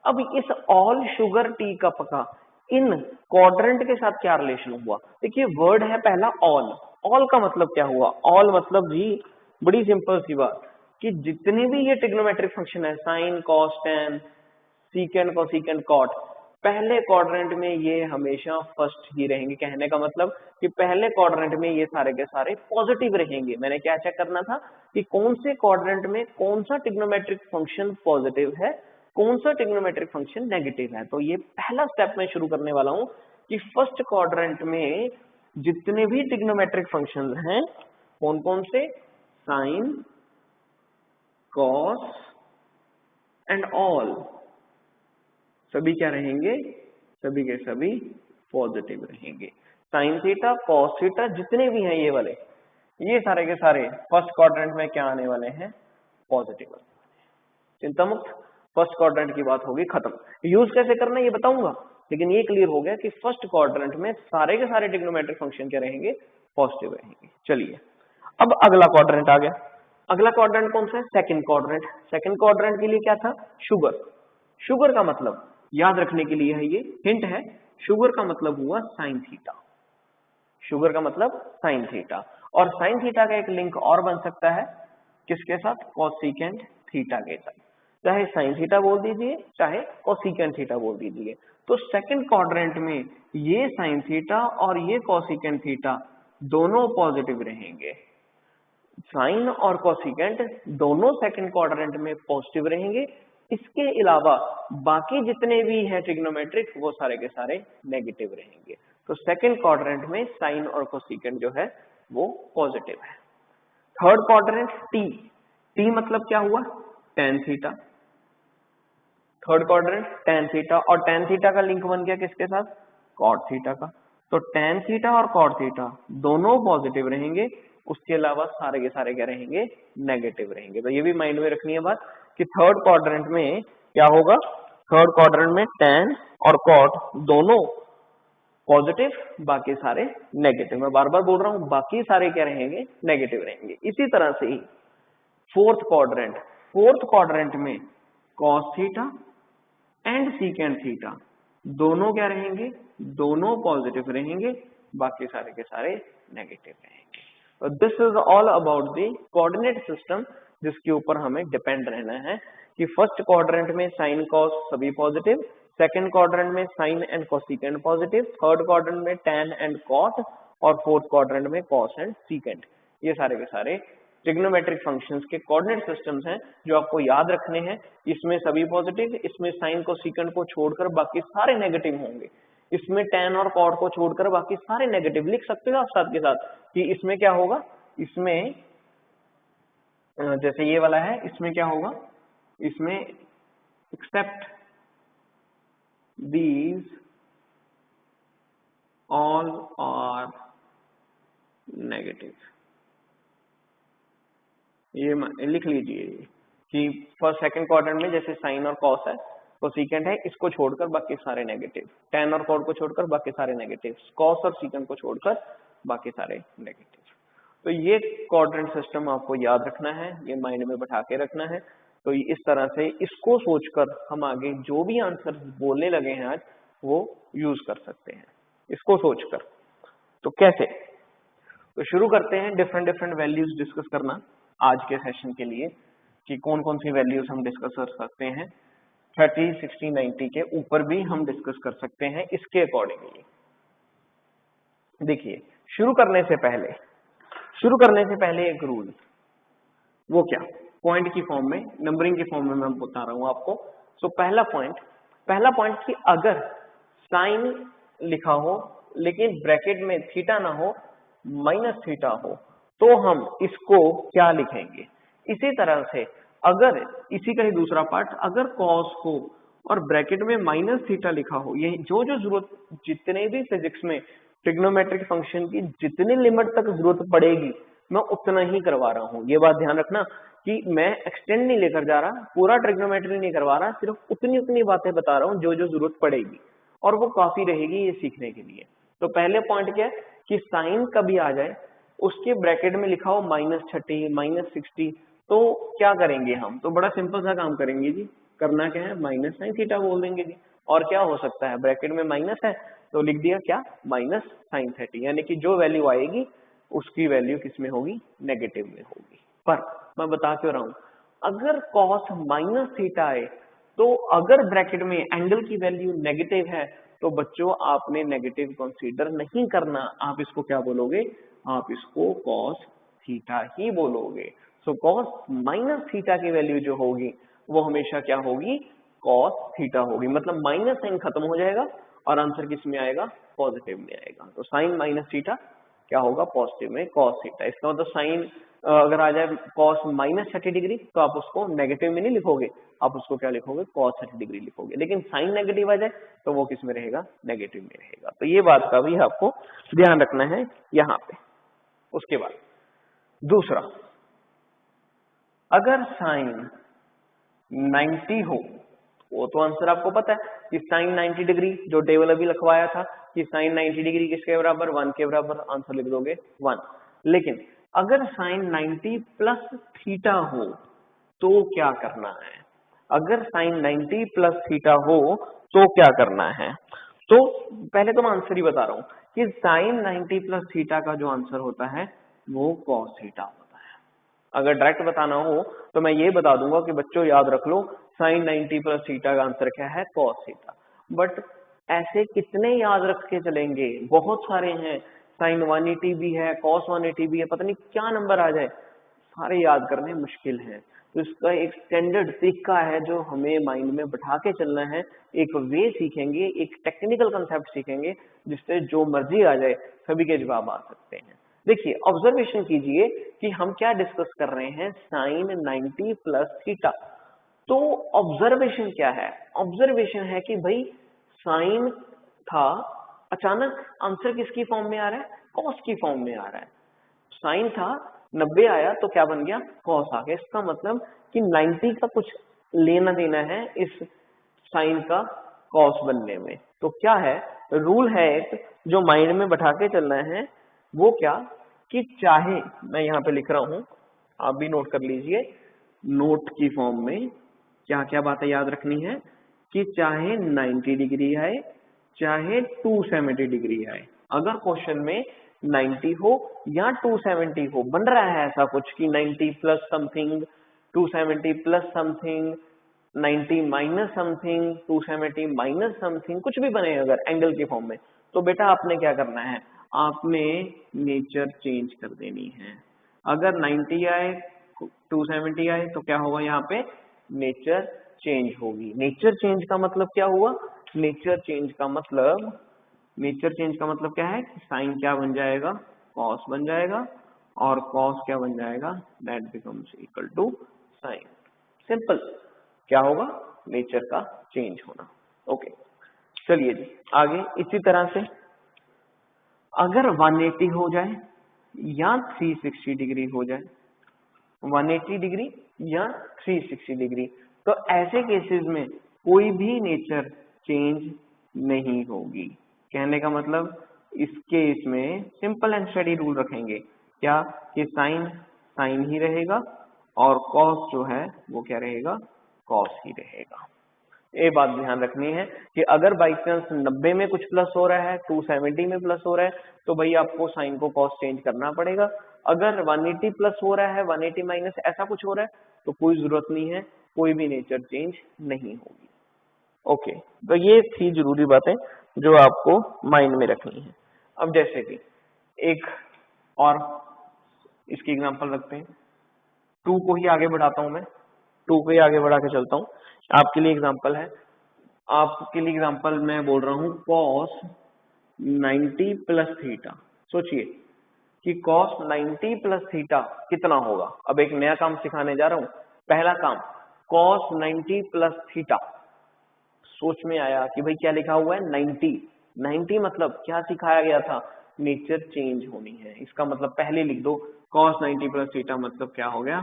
अब इस ऑल शुगर टी कप का इन क्वाड्रेंट के साथ क्या रिलेशन हुआ? देखिए वर्ड है पहला ऑल। ऑल का मतलब क्या हुआ? ऑल मतलब जी बड़ी सिंपल सी बात कि जितने भी ये ट्रिग्नोमेट्रिक फंक्शन है, sine cos tan secant cosecant cot, पहले क्वाड्रेंट में ये हमेशा फर्स्ट ही रहेंगे। कहने का मतलब कि पहले क्वाड्रेंट में ये सारे के सारे पॉजिटिव रहेंगे। मैंने क्या चेक करना था कि कौन से क्वाड्रेंट में कौन सा ट्रिग्नोमेट्रिक फंक्शन पॉजिटिव है, कौन सा ट्रिग्नोमेट्रिक फंक्शन नेगेटिव है। तो ये पहला स्टेप मैं शुरू करने वाला हूं कि फर्स्ट क्वाड्रेंट में जितने भी ट्रिग्नोमेट्रिक फंक्शन हैं कौन कौन से, साइन कॉस एंड ऑल, सभी क्या रहेंगे, सभी के सभी पॉजिटिव रहेंगे। साइन थीटा कॉस थीटा जितने भी हैं ये वाले, ये सारे के सारे फर्स्ट क्वाड्रेंट में क्या आने वाले हैं, पॉजिटिव। चिंता मुक्त, फर्स्ट क्वाड्रेंट की बात होगी खत्म। यूज कैसे करना है ये बताऊंगा, लेकिन ये क्लियर हो गया कि फर्स्ट क्वाड्रेंट में सारे के सारे ट्रिग्नोमेट्रिक फंक्शन क्या रहेंगे, पॉजिटिव रहेंगे। चलिए अब अगला क्वाड्रेंट आ गया। अगला क्वाड्रेंट कौन सा है, सेकंड क्वाड्रेंट। सेकंड क्वाड्रेंट के लिए क्या था, शुगर। शुगर का मतलब याद रखने के लिए है, ये हिंट है, शुगर का मतलब हुआ साइन थीटा। शुगर का मतलब साइन थीटा, और साइन थीटा का एक लिंक और बन सकता है किसके साथ, कोसिकेंट थीटा के साथ। चाहे साइन थीटा बोल दीजिए चाहे कोसिकेंट थीटा बोल दीजिए। तो सेकंड क्वाड्रेंट में ये साइन थीटा और ये कोसिकेंट थीटा दोनों पॉजिटिव रहेंगे। साइन और कोसिकेंट दोनों सेकंड क्वाड्रेंट में पॉजिटिव रहेंगे। इसके अलावा बाकी जितने भी हैं ट्रिग्नोमेट्रिक वो सारे के सारे नेगेटिव रहेंगे। तो सेकंड क्वाड्रेंट में साइन और कोसिकेंट जो है वो पॉजिटिव है। थर्ड क्वाड्रेंट टी, टी मतलब क्या हुआ, tan theta. Third quadrant tan theta, और टेन थीटा का लिंक बन गया किसके साथ, कॉट थीटा का। तो टेन थीटा और कॉट थीटा दोनों पॉजिटिव रहेंगे, उसके अलावा सारे के सारे क्या रहेंगे, नेगेटिव रहेंगे। तो ये भी माइंड में रखनी है बात कि थर्ड क्वाड्रेंट में क्या होगा, थर्ड क्वाड्रेंट में tan और cot दोनों पॉजिटिव, बाकी सारे नेगेटिव। मैं बार बार बोल रहा हूं, बाकी सारे क्या रहेंगे, नेगेटिव रहेंगे। इसी तरह से ही फोर्थ क्वाड्रेंट में cos theta and secant theta दोनों क्या रहेंगे, दोनों पॉजिटिव रहेंगे, बाकी सारे के सारे नेगेटिव रहेंगे। तो this is all about the coordinate system, जिसके ऊपर हमें डिपेंड रहना है कि फर्स्ट क्वाड्रेंट में साइन कॉस सभी पॉजिटिव, सेकंड क्वाड्रेंट में sine and cosecant positive, third quadrant में tan एंड cot और फोर्थ क्वाड्रेंट में cos एंड सीकेंड। ये सारे के सारे ट्रिग्नोमेट्रिक फंक्शंस के कोऑर्डिनेट सिस्टम्स हैं जो आपको याद रखने हैं। इसमें सभी पॉजिटिव, इसमें साइन कोसेकेंड को छोड़कर बाकी सारे नेगेटिव होंगे, इसमें tan और cot को छोड़कर बाकी सारे नेगेटिव। लिख सकते हो आप साथ के साथ कि इसमें क्या होगा, इसमें जैसे ये वाला है, इसमें क्या होगा, इसमें accept these all are negative। ये लिख लीजिए कि फर्स्ट सेकंड क्वाड्रेंट में जैसे साइन और कॉस है, कोसेकेंड है, इसको छोड़कर बाकी सारे नेगेटिव, tan और cot को छोड़कर बाकी सारे नेगेटिव, कॉस और सीकेंड को छोड़कर बाकी सारे नेगेटिव। तो ये क्वाड्रेंट सिस्टम आपको याद रखना है, ये माइंड में बैठा के रखना है। तो इस तरह से इसको सोचकर हम आगे जो भी आंसर बोलने लगे हैं आज वो यूज कर सकते हैं, इसको सोचकर। तो कैसे, तो शुरू करते हैं डिफरेंट वैल्यूज डिस्कस करना आज के सेशन के लिए कि कौन कौन सी वैल्यूज हम डिस्कस कर सकते हैं। 30, 60, 90 के ऊपर भी हम डिस्कस कर सकते हैं इसके अकॉर्डिंगली। देखिए, शुरू करने से पहले एक रूल, वो क्या, पॉइंट की फॉर्म में, नंबरिंग की फॉर्म में मैं बता रहा हूं आपको। सो पहला पॉइंट कि अगर साइन लिखा हो लेकिन ब्रैकेट में थीटा ना हो, माइनस थीटा हो, तो हम इसको क्या लिखेंगे। इसी तरह से अगर इसी का ही दूसरा पार्ट, अगर कॉस हो और ब्रैकेट में माइनस थीटा लिखा हो, ये जो जरूरत, जितने भी फिजिक्स में ट्रिग्नोमेट्रिक फंक्शन की जितनी लिमिट तक जरूरत पड़ेगी मैं उतना ही करवा रहा हूं। ये बात ध्यान रखना कि मैं एक्सटेंड नहीं लेकर जा रहा, पूरा ट्रिग्नोमेट्री नहीं करवा रहा, सिर्फ उतनी बातें बता रहा हूं जो जरूरत पड़ेगी, और वो काफी रहेगी ये सीखने के लिए। तो पहले पॉइंट क्या है कि साइन कभी आ जाए, उसके ब्रैकेट में लिखा हो -30, -60, तो क्या करेंगे हम, तो बड़ा सिंपल सा काम करेंगे जी। करना क्या है, माइनस साइन थीटा बोल देंगे जी। और क्या हो सकता है, ब्रैकेट में माइनस है तो लिख दिया क्या, माइनस साइन 30, यानी कि जो वैल्यू आएगी उसकी वैल्यू किस में होगी, नेगेटिव में होगी। पर मैं बता क्यों रहा हूं, अगर कॉस माइनस थीटा आए तो अगर ब्रैकेट में एंगल की वैल्यू नेगेटिव है तो बच्चों आपने नेगेटिव कंसीडर नहीं करना, आप इसको क्या बोलोगे, आप इसको कॉस थीटा ही बोलोगे। सो कॉस माइनस थीटा की वैल्यू जो होगी वो हमेशा क्या होगी, कॉस थीटा होगी। मतलब माइनस साइन खत्म हो जाएगा और आंसर किस में आएगा, पॉजिटिव में आएगा। तो साइन माइनस थीटा क्या होगा, पॉजिटिव में कॉस थीटा। इसका मतलब साइन अगर आ जाए कॉस -30 डिग्री तो आप उसको नेगेटिव में नहीं लिखोगे, आप उसको क्या लिखोगे, कॉस 30 डिग्री लिखोगे। लेकिन साइन नेगेटिव आ जाए तो वो किस में रहेगा, नेगेटिव में रहेगा। तो ये बात का भी आपको ध्यान रखना है यहाँ पे। उसके बाद दूसरा, अगर साइन 90 हो, वो तो आंसर आपको पता है कि साइन 90 डिग्री, जो टेबल अभी लिखवाया था कि साइन 90 डिग्री किसके बराबर, 1 के बराबर, आंसर लिख दोगे 1। लेकिन अगर साइन 90 प्लस थीटा हो तो क्या करना है, अगर साइन 90 प्लस थीटा हो तो क्या करना है। तो पहले तो मैं आंसर ही बता रहा हूं कि साइन 90 प्लस थीटा का जो आंसर होता है वो कॉस थीटा होता है। अगर डायरेक्ट बताना हो तो मैं ये बता दूंगा कि बच्चों याद रख लो, साइन 90 प्लस थीटा का आंसर क्या है, कॉस थीटा। बट ऐसे कितने याद रख के चलेंगे, बहुत सारे हैं, साइन 180 भी है, कॉस 180 भी है, पता नहीं क्या नंबर आ जाए, सारे याद करने मुश्किल है। तो इसका एक स्टैंडर्ड तरीका है जो हमें माइंड में बैठा के चलना है। एक वे सीखेंगे, एक टेक्निकल कंसेप्ट सीखेंगे जिससे जो मर्जी आ जाए सभी के जवाब आ सकते हैं। देखिए, ऑब्जर्वेशन कीजिए कि हम क्या डिस्कस कर रहे हैं, साइन 90 प्लस थीटा। तो ऑब्जर्वेशन क्या है, ऑब्जर्वेशन है कि भाई साइन था, अचानक आंसर किसकी फॉर्म में आ रहा है, कॉस की फॉर्म में आ रहा है। साइन था, 90 आया तो क्या बन गया, कॉस आ गया। इसका मतलब कि 90 का कुछ लेना देना है इस साइन का कॉस बनने में। तो क्या है, रूल है एक जो माइंड में बैठा के चलना है, वो क्या कि चाहे, मैं यहाँ पे लिख रहा हूं, आप भी नोट कर लीजिए, नोट की फॉर्म में क्या क्या बातें याद रखनी है कि चाहे 90 डिग्री आए चाहे 270 डिग्री आए, अगर क्वेश्चन में 90 हो या 270 हो, बन रहा है ऐसा कुछ कि 90 plus something, 270 plus something, 90 minus something, 270 minus something, कुछ भी बने अगर एंगल की फॉर्म में, तो बेटा आपने क्या करना है, आपने नेचर चेंज कर देनी है। अगर 90 आए 270 आए तो क्या होगा, यहाँ पे नेचर चेंज होगी। नेचर चेंज का मतलब क्या हुआ, नेचर चेंज का मतलब क्या है, साइन क्या बन जाएगा, कॉस बन जाएगा, और कॉस क्या बन जाएगा, that becomes equal to sine. Simple, क्या होगा, नेचर का चेंज होना। ओके, चलिए जी आगे। इसी तरह से अगर 180 हो जाए या 360 डिग्री हो जाए, 180 डिग्री या 360 डिग्री, तो ऐसे केसेस में कोई भी नेचर चेंज नहीं होगी। कहने का मतलब इस केस में सिंपल एंड स्टडी रूल रखेंगे, क्या कि साइन साइन ही रहेगा और कॉस जो है वो क्या रहेगा, कॉस ही रहेगा। ये बात ध्यान रखनी है कि अगर बाई चांस 90 में कुछ प्लस हो रहा है, 270 में प्लस हो रहा है, तो भाई आपको साइन को कॉस चेंज करना पड़ेगा। अगर 180 प्लस हो रहा है, 180 माइनस ऐसा कुछ हो रहा है, तो कोई जरूरत नहीं है, कोई भी नेचर चेंज नहीं होगी। ओके, तो ये थी जरूरी बातें जो आपको माइंड में रखनी है। अब जैसे कि एक और इसकी एग्जांपल रखते हैं, 2 को ही आगे बढ़ाता हूं मैं, 2 को ही आगे बढ़ा के चलता हूं। आपके लिए एग्जांपल है, आपके लिए एग्जांपल मैं बोल रहा हूं cos 90 प्लस थीटा। सोचिए कि cos 90 प्लस थीटा कितना होगा। अब एक नया काम सिखाने जा रहा हूं। पहला काम, cos 90 प्लस थीटा। सोच में आया कि भाई क्या लिखा हुआ है, 90 मतलब क्या सिखाया गया था, नेचर चेंज होनी है। इसका मतलब पहले लिख दो, cos 90 प्लस थीटा मतलब क्या हो गया,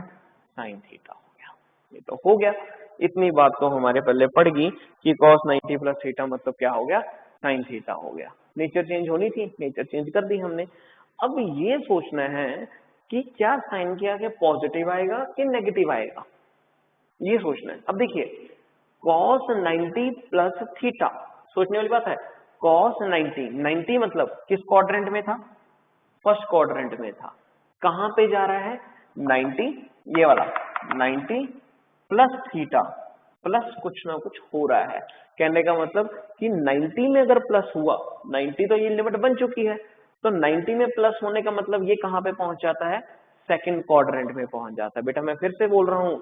साइन थीटा हो गया। ये तो हो गया, इतनी बात तो हमारे पहले पड़ गई कि cos 90 प्लस थीटा मतलब क्या हो गया, साइन थीटा हो गया। नेचर चेंज होनी थी, नेचर चेंज कर दी हमने। अब ये सोचना है कि क्या साइन के आगे पॉजिटिव आएगा कि नेगेटिव आएगा, ये सोचना है। अब देखिए cos 90 प्लस थीटा, सोचने वाली बात है। cos 90 मतलब किस क्वाड्रेंट में था, फर्स्ट क्वाड्रेंट में था। कहां पे जा रहा है, 90, ये वाला 90 प्लस थीटा, प्लस कुछ ना कुछ हो रहा है। कहने का मतलब कि 90 में अगर प्लस हुआ, 90 तो ये लिमिट बन चुकी है, तो 90 में प्लस होने का मतलब ये कहां पे पहुंच जाता है, सेकंड क्वाड्रेंट में पहुंच जाता है। बेटा मैं फिर से बोल रहा हूं,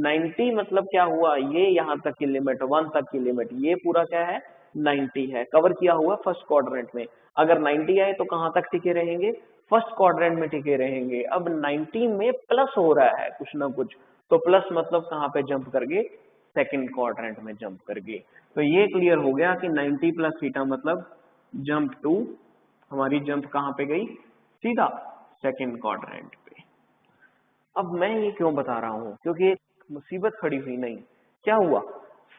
90 मतलब क्या हुआ, ये यहां तक की लिमिट, 1 तक की लिमिट, ये पूरा क्या है, 90 है, कवर किया हुआ फर्स्ट क्वाड्रेंट में। अगर 90 आए तो कहां तक टिके रहेंगे, फर्स्ट क्वाड्रेंट में टिके रहेंगे। अब 90 में प्लस हो रहा है कुछ ना कुछ, तो प्लस मतलब कहां पे जंप करके, सेकंड क्वाड्रेंट में जंप करके। तो ये क्लियर हो गया कि 90 प्लस थीटा मतलब जंप टू, हमारी जंप कहां पे गई, सीधा सेकंड क्वाड्रेंट पे। अब मैं ये क्यों बता रहा हूं, क्योंकि एक मुसीबत खड़ी हुई। नहीं, क्या हुआ,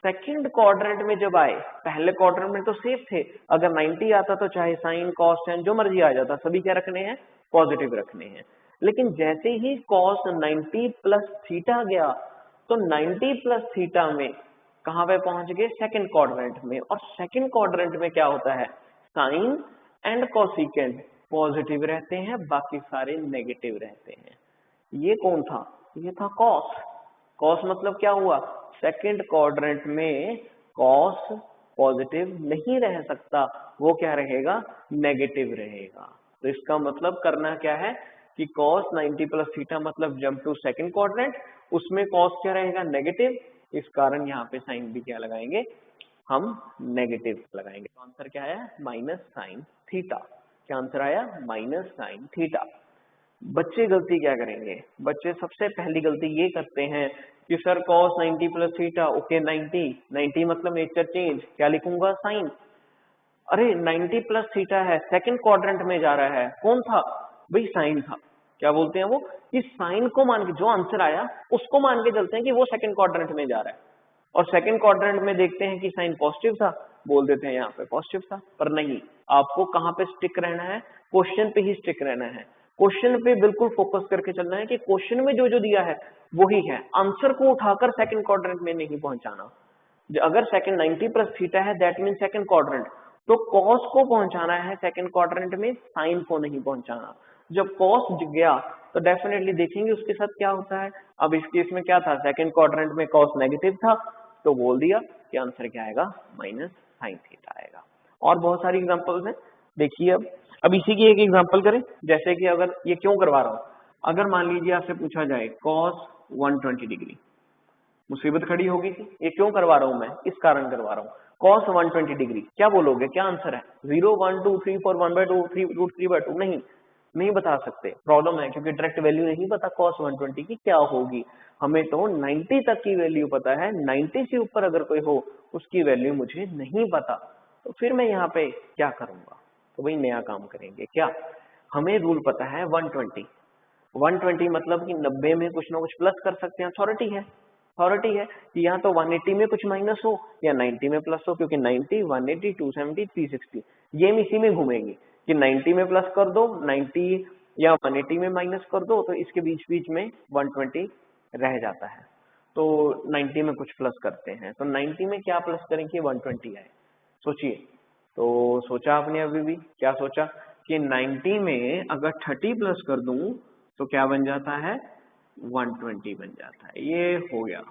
सेकंड क्वाड्रेंट में जब आए, पहले क्वाड्रेंट में तो सेफ थे, अगर 90 आता तो चाहे साइन कॉस टेन जो मर्जी आ जाता, सभी क्या रखने हैं, पॉजिटिव रखने हैं। लेकिन जैसे ही cos 90 प्लस थीटा गया, तो 90 प्लस थीटा में कहां पे पहुंच गए, सेकंड क्वाड्रेंट में। और सेकंड क्वाड्रेंट में क्या होता है, साइन एंड कोसिकेंट पॉजिटिव रहते हैं, बाकी सारे नेगेटिव रहते हैं। ये कौन था, ये था cos। cos मतलब क्या हुआ, सेकंड क्वाड्रेंट में cos पॉजिटिव नहीं रह सकता, वो क्या रहेगा, नेगेटिव रहेगा। तो इसका मतलब करना क्या है कि cos 90 प्लस थीटा मतलब जंप टू सेकंड क्वाड्रेंट, उसमें cos क्या रहेगा, नेगेटिव। इस कारण यहाँ पे साइन भी क्या लगाएंगे, हम नेगेटिव लगाएंगे। तो आंसर क्या आया, माइनस साइन थीटा। क्या आंसर आया, माइनस साइन थीटा। बच्चे गलती क्या करेंगे, बच्चे सबसे पहली गलती ये करते हैं कि sir cos 90 plus theta, okay 90 मतलब नेचर चेंज, क्या लिखूंगा, साइन। अरे 90 प्लस थीटा है, सेकंड क्वाड्रेंट में जा रहा है, कौन था भाई, साइन था। क्या बोलते हैं वो, कि साइन को मान के जो आंसर आया उसको मान के चलते हैं कि वो सेकंड क्वाड्रेंट में जा रहा है। और सेकंड क्वाड्रेंट में देखते हैं कि साइन पॉजिटिव था, बोल देते हैं यहाँ पे पॉजिटिव था। पर नहीं, आपको कहाँ पे स्टिक रहना है, क्वेश्चन पे ही स्टिक रहना है। क्वेश्चन पे बिल्कुल फोकस करके चलना है कि क्वेश्चन में जो जो दिया है वही है, आंसर को उठाकर सेकंड क्वाड्रेंट में नहीं पहुंचाना। अगर सेकंड 90 प्लस थीटा है दैट मीन सेकंड क्वाड्रेंट, तो कॉस को पहुंचाना है सेकंड क्वाड्रेंट में, साइन को नहीं पहुंचाना। जब कॉस गया तो डेफिनेटली देखेंगे उसके साथ क्या होता है। अब इस केस में क्या था, सेकंड क्वाड्रेंट में कॉस नेगेटिव था, तो बोल दिया कि आंसर क्या आएगा, माइनस साइन थीटा आएगा। और बहुत सारी एग्जांपल्स हैं, देखिए अब इसी की एक एग्जांपल करें। जैसे कि अगर ये क्यों करवा रहा हूं, अगर मान लीजिए आपसे पूछा जाए cos 120 डिग्री, मुसीबत खड़ी होगी कि ये क्यों करवा रहा हूं मैं, इस कारण करवा रहा हूं। cos 120 डिग्री क्या बोलोगे, क्या आंसर है, 0 1 2 3 4 1/2 3√3/2? नहीं बता सकते, प्रॉब्लम है क्योंकि डायरेक्ट वैल्यू नहीं पता cos 120 की क्या होगी। हमें तो 90 तक की वैल्यू पता है, 90 से ऊपर अगर कोई हो उसकी वैल्यू मुझे नहीं पता, तो फिर मैं यहाँ पे क्या करूंगा, तो वही नया काम करेंगे। क्या, हमें रूल पता है 120 मतलब कि 90 में कुछ ना कुछ प्लस कर सकते हैं, अथॉरिटी है कि यहाँ तो 180 में कुछ माइनस हो या 90 में प्लस हो, क्योंकि 90 180 270 360 गेम इसी में घूमेगी कि 90 में प्लस कर दो, 90 या 180 में माइनस कर दो, तो इसके बीच बीच में 120 रह जाता है। तो 90 में कुछ प्लस करते हैं, तो 90 में क्या प्लस करेंगे, 120 आए। सोचिए, तो सोचा आपने अभी भी क्या सोचा कि 90 में अगर 30 प्लस कर दूं तो क्या बन जाता है, 120 बन जाता है। ये हो गया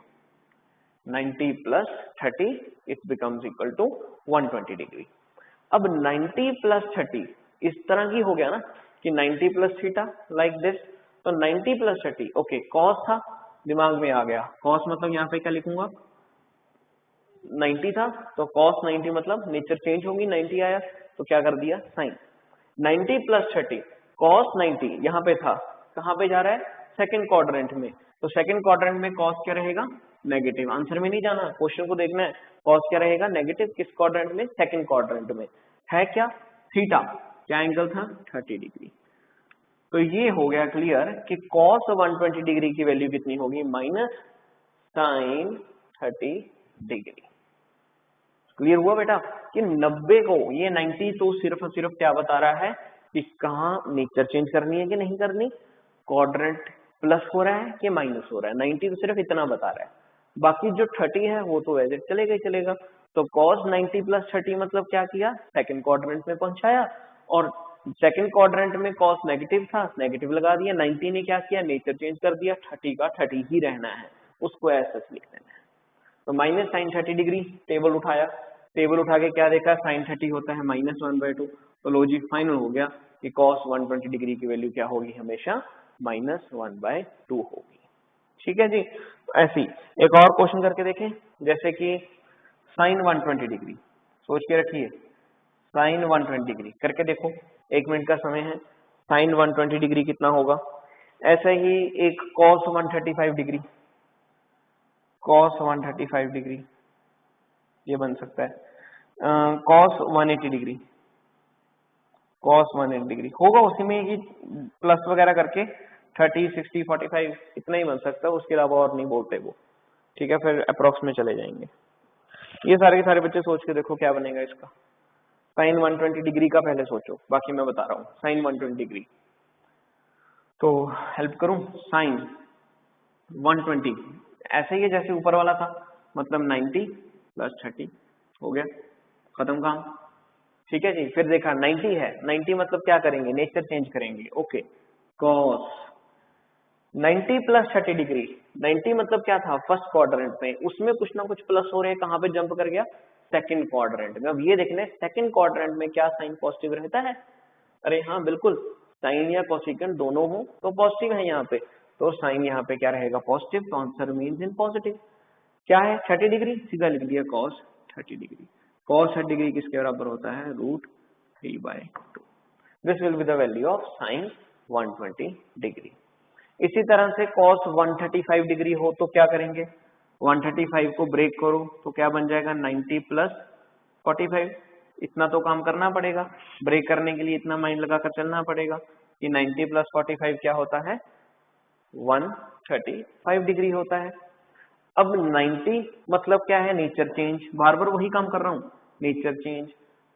90 plus 30 it becomes equal to 120 degree. अब 90 प्लस 30 इस तरह की हो गया ना कि 90 प्लस थीटा लाइक दिस, तो 90 प्लस 30 ओके, कॉस था दिमाग में आ गया, कॉस मतलब यहाँ पे क्या लिखूंगा, 90 था तो cos 90 मतलब नेचर चेंज होगी, 90 आया तो क्या कर दिया, साइन। 90 प्लस 30 cos 90 यहाँ पे था, कहाँ पे जा रहा है, सेकंड क्वाड्रेंट में, तो सेकंड क्वाड्रेंट में cos क्या रहेगा, नेगेटिव। आंसर में नहीं जाना, क्वेश्चन को देखना है, cos क्या रहेगा, नेगेटिव। किस क्वाड्रेंट में, सेकंड क्वाड्रेंट में है क्या, थीटा, क्या एंगल था, 30 डिग्री। तो ये हो गया क्लियर कि cos 120 डिग्री की वैल्यू कितनी होगी, माइनस साइन 30 डिग्री। क्लियर हुआ बेटा कि 90 को, ये 90 तो सिर्फ और सिर्फ क्या बता रहा है कि कहाँ नेचर चेंज करनी है कि नहीं करनी, क्वाड्रेंट प्लस हो रहा है कि माइनस हो रहा है, 90 तो सिर्फ इतना बता रहा है, बाकी जो 30 है वो तो वैसे चलेगा ही चलेगा। तो cos 90 प्लस 30 मतलब क्या किया, सेकंड क्वाड्रेंट में पहुंचाया, और सेकंड क्वाड्रेंट में cos नेगेटिव था, नेगेटिव लगा दिया, 90 ने क्या किया, नेचर चेंज कर दिया, 30 का 30 ही रहना है, उसको ऐसा लिख देना है। तो माइनस साइन 30 डिग्री, टेबल उठाया, टेबल उठा के क्या देखा, साइन 30 होता है माइनस 1/2, तो लॉजिक फाइनल हो गया कि cos 120 डिग्री की वैल्यू क्या होगी, हमेशा माइनस 1/2 होगी। ठीक है जी, तो ऐसी एक और क्वेश्चन करके देखें, जैसे कि साइन 120 डिग्री, सोच के रखिए, साइन 120 डिग्री करके देखो, 1 मिनट का समय है, साइन 120 डिग्री कितना होगा। ऐसे ही एक cos 135 डिग्री, cos 135 डिग्री ये बन सकता है, cos 180 डिग्री, cos 180 डिग्री होगा, उसी में ही प्लस वगैरह करके 30 60 45 इतना ही बन सकता है, उसके अलावा और नहीं बोलते वो। ठीक है, फिर अप्रोक्स में चले जाएंगे। ये सारे के सारे बच्चे सोच के देखो क्या बनेगा इसका, साइन 120 डिग्री का पहले सोचो, बाकी मैं बता रहा हूँ। साइन 120 डिग्री, तो हेल्प करूं, साइन 120 ऐसे ही है जैसे ऊपर वाला था, मतलब 90 प्लस 30 हो गया, खत्म काम। ठीक है जी, फिर देखा 90 है, 90 मतलब क्या करेंगे, नेचर चेंज करेंगे। ओके, cos 90 प्लस 30 डिग्री, 90 मतलब क्या था, फर्स्ट क्वाड्रेंट में, उसमें कुछ ना कुछ प्लस हो रहे हैं, कहाँ पे जंप कर गया, सेकंड क्वाड्रेंट में। अब ये देखना है सेकंड क्वाड्रेंट में क्या साइन पॉजिटिव रहता है, अरे हाँ बिल्कुल, साइन या कोसेकेंट दोनों हो तो पॉजिटिव है यहाँ पे, तो साइन यहाँ पे क्या रहेगा, पॉजिटिव, तो आंसर मीन्स इन पॉजिटिव। क्या है, 30 डिग्री, सीधा लिख दिया cos 30 डिग्री। cos 30 डिग्री किसके बराबर होता है, √3/2। This will be the value of sine 120 degree. इसी तरह से cos 135 डिग्री हो तो क्या करेंगे, 135 को ब्रेक करो तो क्या बन जाएगा, 90 प्लस 45, इतना तो काम करना पड़ेगा, ब्रेक करने के लिए इतना माइंड लगाकर चलना पड़ेगा कि 90 प्लस 45 क्या होता है, 135 डिग्री होता है। अब 90 मतलब क्या है, नेचर चेंज, बार बार वही काम कर रहा हूँ, नेचर चेंज।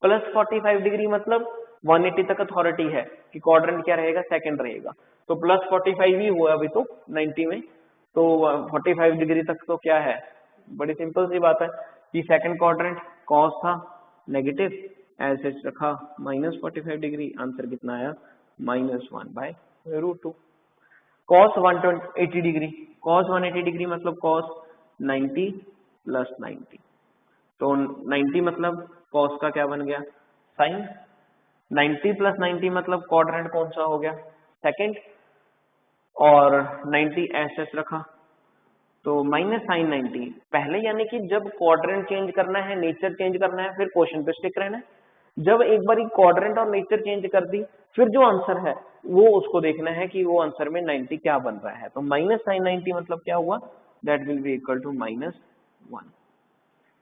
प्लस 45 डिग्री मतलब 180 तक अथॉरिटी है कि क्वाड्रेंट क्या रहेगा, सेकंड रहेगा, तो प्लस 45 ही हुआ अभी तो 90 में, तो 45 डिग्री तक तो क्या है, बड़ी सिंपल सी बात है कि सेकंड क्वाड्रेंट कॉस था नेगेटिव, ऐसे रखा -45 डिग्री, आंसर कितना आया -1/√2। कॉस 180 डिग्री, कॉस 180 डिग्री मतलब कॉस 90 प्लस 90, तो 90 मतलब कॉस का क्या बन गया, साइन। 90 प्लस 90 मतलब क्वाड्रेंट कौन सा हो गया, सेकंड, और 90 एस रखा तो माइनस साइन 90 पहले, यानी कि जब क्वाड्रेंट चेंज करना है, नेचर चेंज करना है, फिर क्वेश्चन पे स्टिक रहना है। जब एक बार क्वाड्रेंट और नेचर चेंज कर दी, फिर जो आंसर है वो उसको देखना है कि वो आंसर में 90 क्या बन रहा है, तो माइनस साइन 90 मतलब क्या हुआ, that will be equal to -1,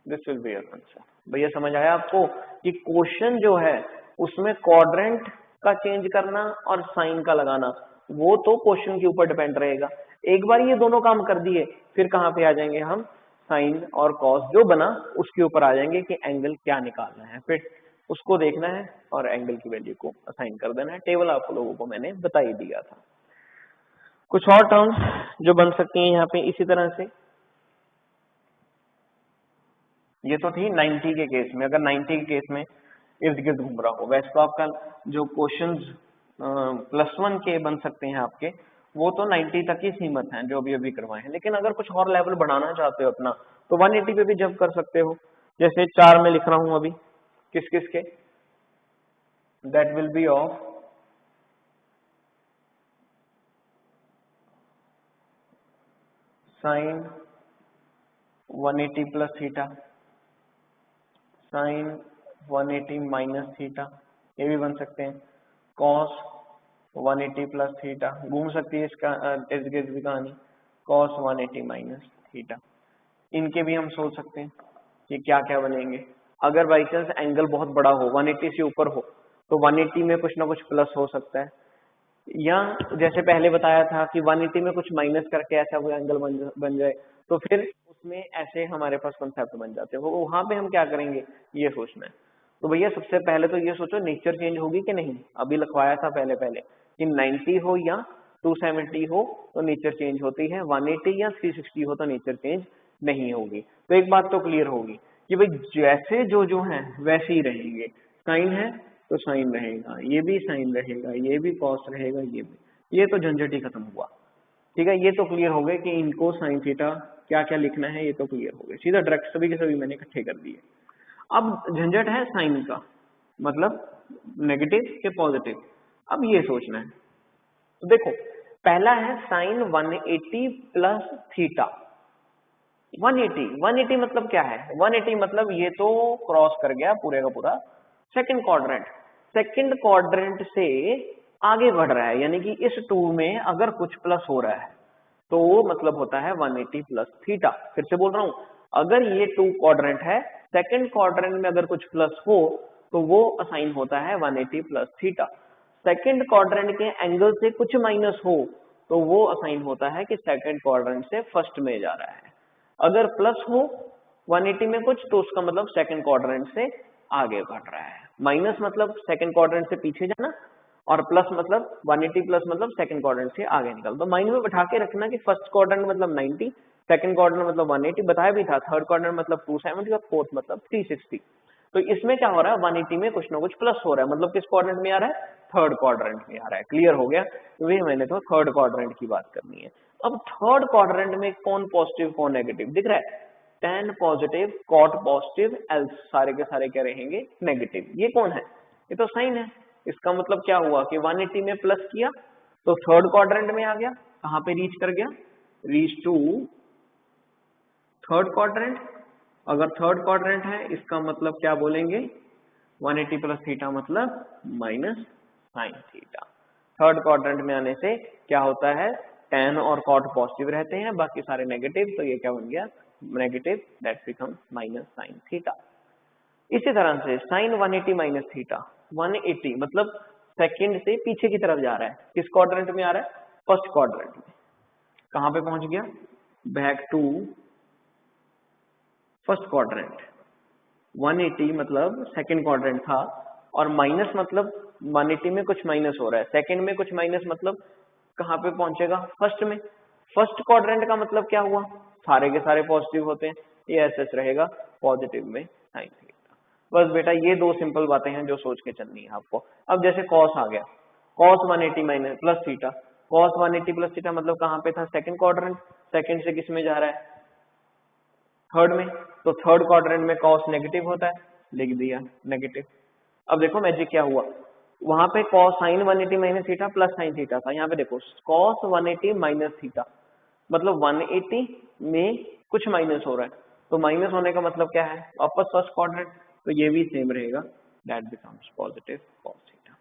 this will be your answer. भैया समझ आया आपको कि क्वेश्चन जो है उसमें क्वाड्रेंट का चेंज करना और साइन का लगाना, वो तो क्वेश्चन के ऊपर डिपेंड रहेगा। एक बार ये दोनों काम कर दिए, फिर कहाँ पे आ जाएंगे हम, साइन और कॉस जो बना उसके ऊपर आ जाएंगे कि एंगल क्या निकालना है, फिर उसको देखना है और एंगल की वैल्यू को असाइन कर देना है। टेबल आप लोगों को मैंने बता ही दिया था। कुछ और टर्म्स जो बन सकती हैं यहाँ पे इसी तरह से, ये तो थी 90 के केस में, अगर 90 के केस में इर्द गिर्द घूम रहा हो। वैसे तो आपका जो क्वेश्चंस +1 के बन सकते हैं आपके, वो तो 90 तक ही सीमित हैं जो अभी अभी करवाए हैं, लेकिन अगर कुछ और लेवल बढ़ाना चाहते हो अपना, तो 180 पे भी जंप कर सकते हो। जैसे 4 में लिख रहा हूं अभी, किस किस के, that will be of sine 180 plus theta, sine 180 minus theta, ये भी बन सकते हैं। कॉस 180 प्लस थीटा, घूम सकती है इसका इर्द-गिर्द कहानी, कॉस 180 माइनस थीटा। इनके भी हम सोच सकते हैं कि क्या क्या बनेंगे। अगर बाई चांस एंगल बहुत बड़ा हो, 180 से ऊपर हो, तो 180 में कुछ ना कुछ प्लस हो सकता है, या जैसे पहले बताया था कि 180 में कुछ माइनस करके ऐसा कोई एंगल बन जाए, तो फिर उसमें ऐसे हमारे पास कॉन्सेप्ट बन जाते हैं। वहां पे हम क्या करेंगे, ये सोचना है। तो भैया सबसे पहले तो ये सोचो नेचर चेंज होगी कि नहीं, अभी लिखवाया था पहले पहले कि 90 हो या 270 हो तो नेचर चेंज होती है, 180 या 360 हो तो नेचर चेंज नहीं होगी। तो एक बात तो क्लियर होगी कि भाई जैसे जो है वैसे ही रहेंगे, साइन है तो साइन रहेगा, ये भी साइन रहेगा, ये भी कॉस रहेगा, ये भी, ये तो झंझट ही खत्म हुआ। ठीक है, ये तो क्लियर हो गए कि इनको साइन थीटा क्या क्या लिखना है, ये तो क्लियर हो गए, सीधा डायरेक्ट सभी के सभी मैंने इकट्ठे कर दिए। अब झंझट है साइन का, मतलब नेगेटिव के पॉजिटिव। अब ये सोचना है, तो देखो पहला है साइन 180 प्लस थीटा। 180 मतलब क्या है, 180 मतलब ये तो क्रॉस कर गया पूरे का पूरा सेकंड क्वाड्रेंट, सेकंड क्वाड्रेंट से आगे बढ़ रहा है, यानी कि इस 2 में अगर कुछ प्लस हो रहा है तो वो मतलब होता है 180 प्लस थीटा। फिर से बोल रहा हूं, अगर ये 2 क्वाड्रेंट है, सेकंड क्वाड्रेंट में अगर कुछ प्लस हो तो वो असाइन होता है 180 प्लस थीटा। सेकंड क्वाड्रेंट के एंगल से कुछ माइनस हो तो वो असाइन होता है कि सेकंड क्वाड्रेंट से फर्स्ट में जा रहा है। अगर प्लस हो 180 में कुछ तो उसका मतलब सेकंड क्वाड्रेंट से आगे बढ़ रहा है, माइनस मतलब सेकंड क्वाड्रेंट से पीछे जाना, और प्लस मतलब 180 प्लस मतलब सेकंड क्वाड्रेंट से आगे निकल। तो माइंड में बैठा के रखना कि फर्स्ट क्वाड्रेंट मतलब 90, सेकंड क्वाड्रेंट मतलब 180 बताया भी था, थर्ड क्वाड्रेंट मतलब 270 और फोर्थ मतलब 360। तो इसमें क्या हो रहा है, 180 में कुछ ना कुछ प्लस हो रहा है, मतलब किस क्वाड्रेंट में आ रहा है, थर्ड क्वाड्रेंट में आ रहा है। क्लियर हो गया, वही मैंने तो थर्ड क्वाड्रेंट की बात करनी है। अब थर्ड क्वाड्रेंट में कौन पॉजिटिव कौन नेगेटिव दिख रहा है, tan positive, cot positive, else सारे के सारे क्या रहेंगे नेगेटिव। ये कौन है, ये तो साइन है। इसका मतलब क्या हुआ कि 180 में प्लस किया तो थर्ड क्वाड्रेंट में आ गया, कहां पे रीच कर गया, रीच टू थर्ड क्वाड्रेंट। अगर थर्ड क्वाड्रेंट है इसका मतलब क्या बोलेंगे, 180 प्लस थीटा मतलब minus sine theta. Third quadrant में आने से क्या होता है, tan और cot पॉजिटिव रहते हैं, बाकी सारे नेगेटिव, तो ये क्या बन गया negative, that become minus sine theta. इसी तरह से साइन 180 माइनस थीटा, 180 मतलब सेकंड से पीछे की तरफ जा रहा है, किस क्वाड्रेंट में आ रहा है, फर्स्ट क्वाड्रेंट में। कहां पे पहुंच गया, बैक टू फर्स्ट क्वाड्रेंट, 180 मतलब सेकंड क्वाड्रेंट था, और माइनस मतलब 180 में कुछ माइनस हो रहा है, सेकंड में कुछ माइनस मतलब कहाँ पे पहुंचेगा, फर्स्ट में। फर्स्ट क्वाड्रेंट का मतलब क्या हुआ, सारे के सारे पॉजिटिव होते हैं, ये ऐसे रहेगा पॉजिटिव में साइन थीटा। बस बेटा ये दो सिंपल बातें हैं जो सोच के चलनी है आपको। अब जैसे कॉस आ गया, cos 180 minus plus theta, cos 180 plus theta मतलब कहाँ पे था, सेकंड क्वाड्रेंट, सेकंड से किस में जा रहा है, थर्ड में, तो थर्ड क्वाड्रेंट में कॉस नेगेटिव होता है, लिख दिया नेगेटिव। अब देखो मैजिक क्या हुआ, वहां पे cos sine 180 minus theta plus sine theta था, यहाँ पे देखो कॉस 180 माइनस थीटा मतलब 180 में कुछ माइनस हो रहा है, तो माइनस होने का मतलब क्या है, वापस फर्स्ट क्वाड्रेंट, तो ये भी सेम रहेगा, that becomes positive cos theta.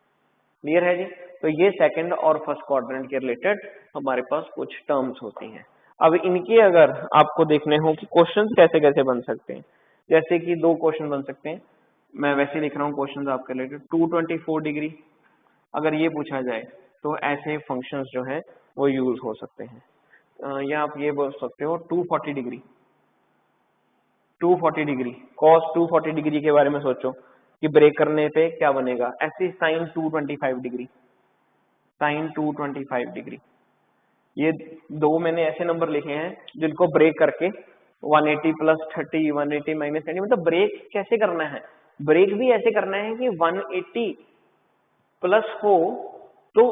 Clear है जी। तो ये सेकंड और फर्स्ट क्वाड्रेंट के रिलेटेड हमारे पास कुछ टर्म्स होती हैं। अब इनके अगर आपको देखने हो कि क्वेश्चंस कैसे कैसे बन सकते हैं, जैसे कि दो क्वेश्चन बन सकते हैं, मैं वैसे लिख रहा हूँ क्वेश्चंस आपके रिलेटेड। 224 डिग्री अगर ये पूछा जाए तो ऐसे फंक्शंस जो है वो यूज हो सकते हैं, या आप ये बोल सकते हो 240 डिग्री, 240 डिग्री कॉस 240 डिग्री के बारे में सोचो कि ब्रेक करने पे क्या बनेगा, ऐसे साइन 225 डिग्री, साइन 225 डिग्री। ये दो मैंने ऐसे नंबर लिखे हैं जिनको ब्रेक करके 180 प्लस 30, 180 माइनस 30, मतलब ब्रेक कैसे करना है, ब्रेक भी ऐसे करना है कि 180 प्लस हो तो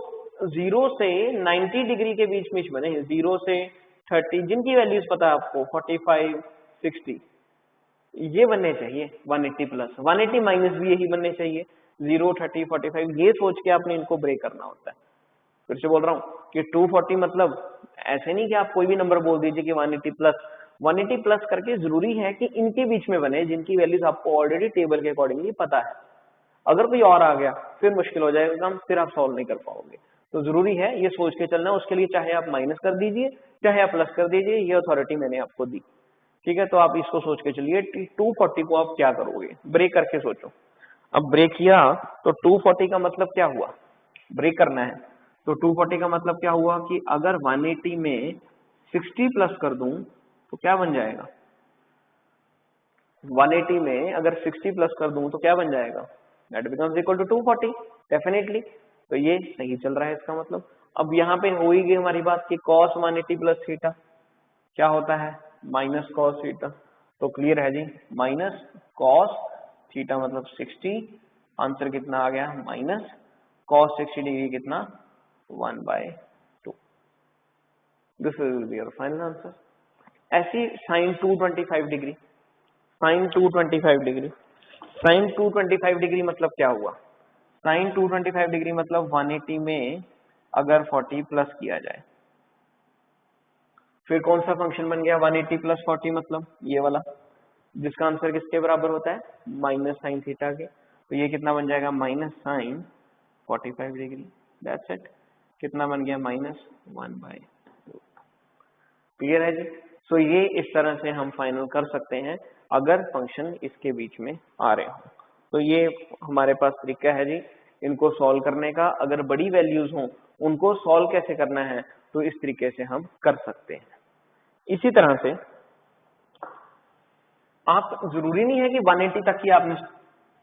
0 से 90 डिग्री के बीच में बने, 0 से 30 जिनकी वैल्यूज पता है आपको 45, 60, ये बनने चाहिए 180 प्लस, 180 माइनस भी यही बनने चाहिए, 0, 30, 45, ये सोच के आपने इनको ब्रेक करना होता है। फिर से बोल रहा हूँ कि 240 मतलब ऐसे नहीं कि आप कोई भी नंबर बोल दीजिए कि 180 प्लस, 180 प्लस करके जरूरी है कि इनके बीच में बने जिनकी वैल्यूज आपको ऑलरेडी टेबल के अकॉर्डिंगली पता है। अगर कोई और आ गया फिर मुश्किल हो जाएगा काम, फिर आप सॉल्व नहीं कर पाओगे। तो जरूरी है ये सोच के चलना, उसके लिए चाहे आप माइनस कर दीजिए चाहे आप प्लस कर दीजिए, ये अथॉरिटी मैंने आपको दी, ठीक है। तो आप इसको सोच के चलिए 240 को आप क्या करोगे, ब्रेक करके सोचो। अब ब्रेक किया तो 240 का मतलब क्या हुआ, ब्रेक करना है, तो 240 का मतलब क्या हुआ कि अगर 180 में 60 प्लस कर दूं तो क्या बन जाएगा, 180 में अगर 60 प्लस कर दूं तो क्या बन जाएगा, that becomes equal to 240 definitely. तो ये सही चल रहा है इसका मतलब। अब यहाँ पे हो ही गई हमारी बात कि cos 180 प्लस थीटा क्या होता है, माइनस कॉस थीटा, तो क्लियर है जी, माइनस कॉस थीटा मतलब 60, आंसर कितना आ गया माइनस कॉस 60 डिग्री कितना 1/2, this will be your final answer. ऐसी sine 225 degree, sine 225 degree, sine 225 degree मतलब क्या हुआ, साइन 225 डिग्री मतलब 180 में अगर 40 प्लस किया जाए, फिर कौन सा फंक्शन बन गया 180 प्लस 40 मतलब ये वाला, जिसका आंसर किसके बराबर होता है, माइनस साइन थीटा के, तो ये कितना बन जाएगा minus sine 45 degree, that's it, कितना बन गया माइनस 1/2। क्लियर है जी। सो ये इस तरह से हम फाइनल कर सकते हैं अगर फंक्शन इसके बीच में आ रहे हो। तो ये हमारे पास तरीका है जी इनको सॉल्व करने का। अगर बड़ी वैल्यूज हो उनको सॉल्व कैसे करना है, तो इस तरीके से हम कर सकते हैं। इसी तरह से आप, जरूरी नहीं है कि 180 तक ही आपने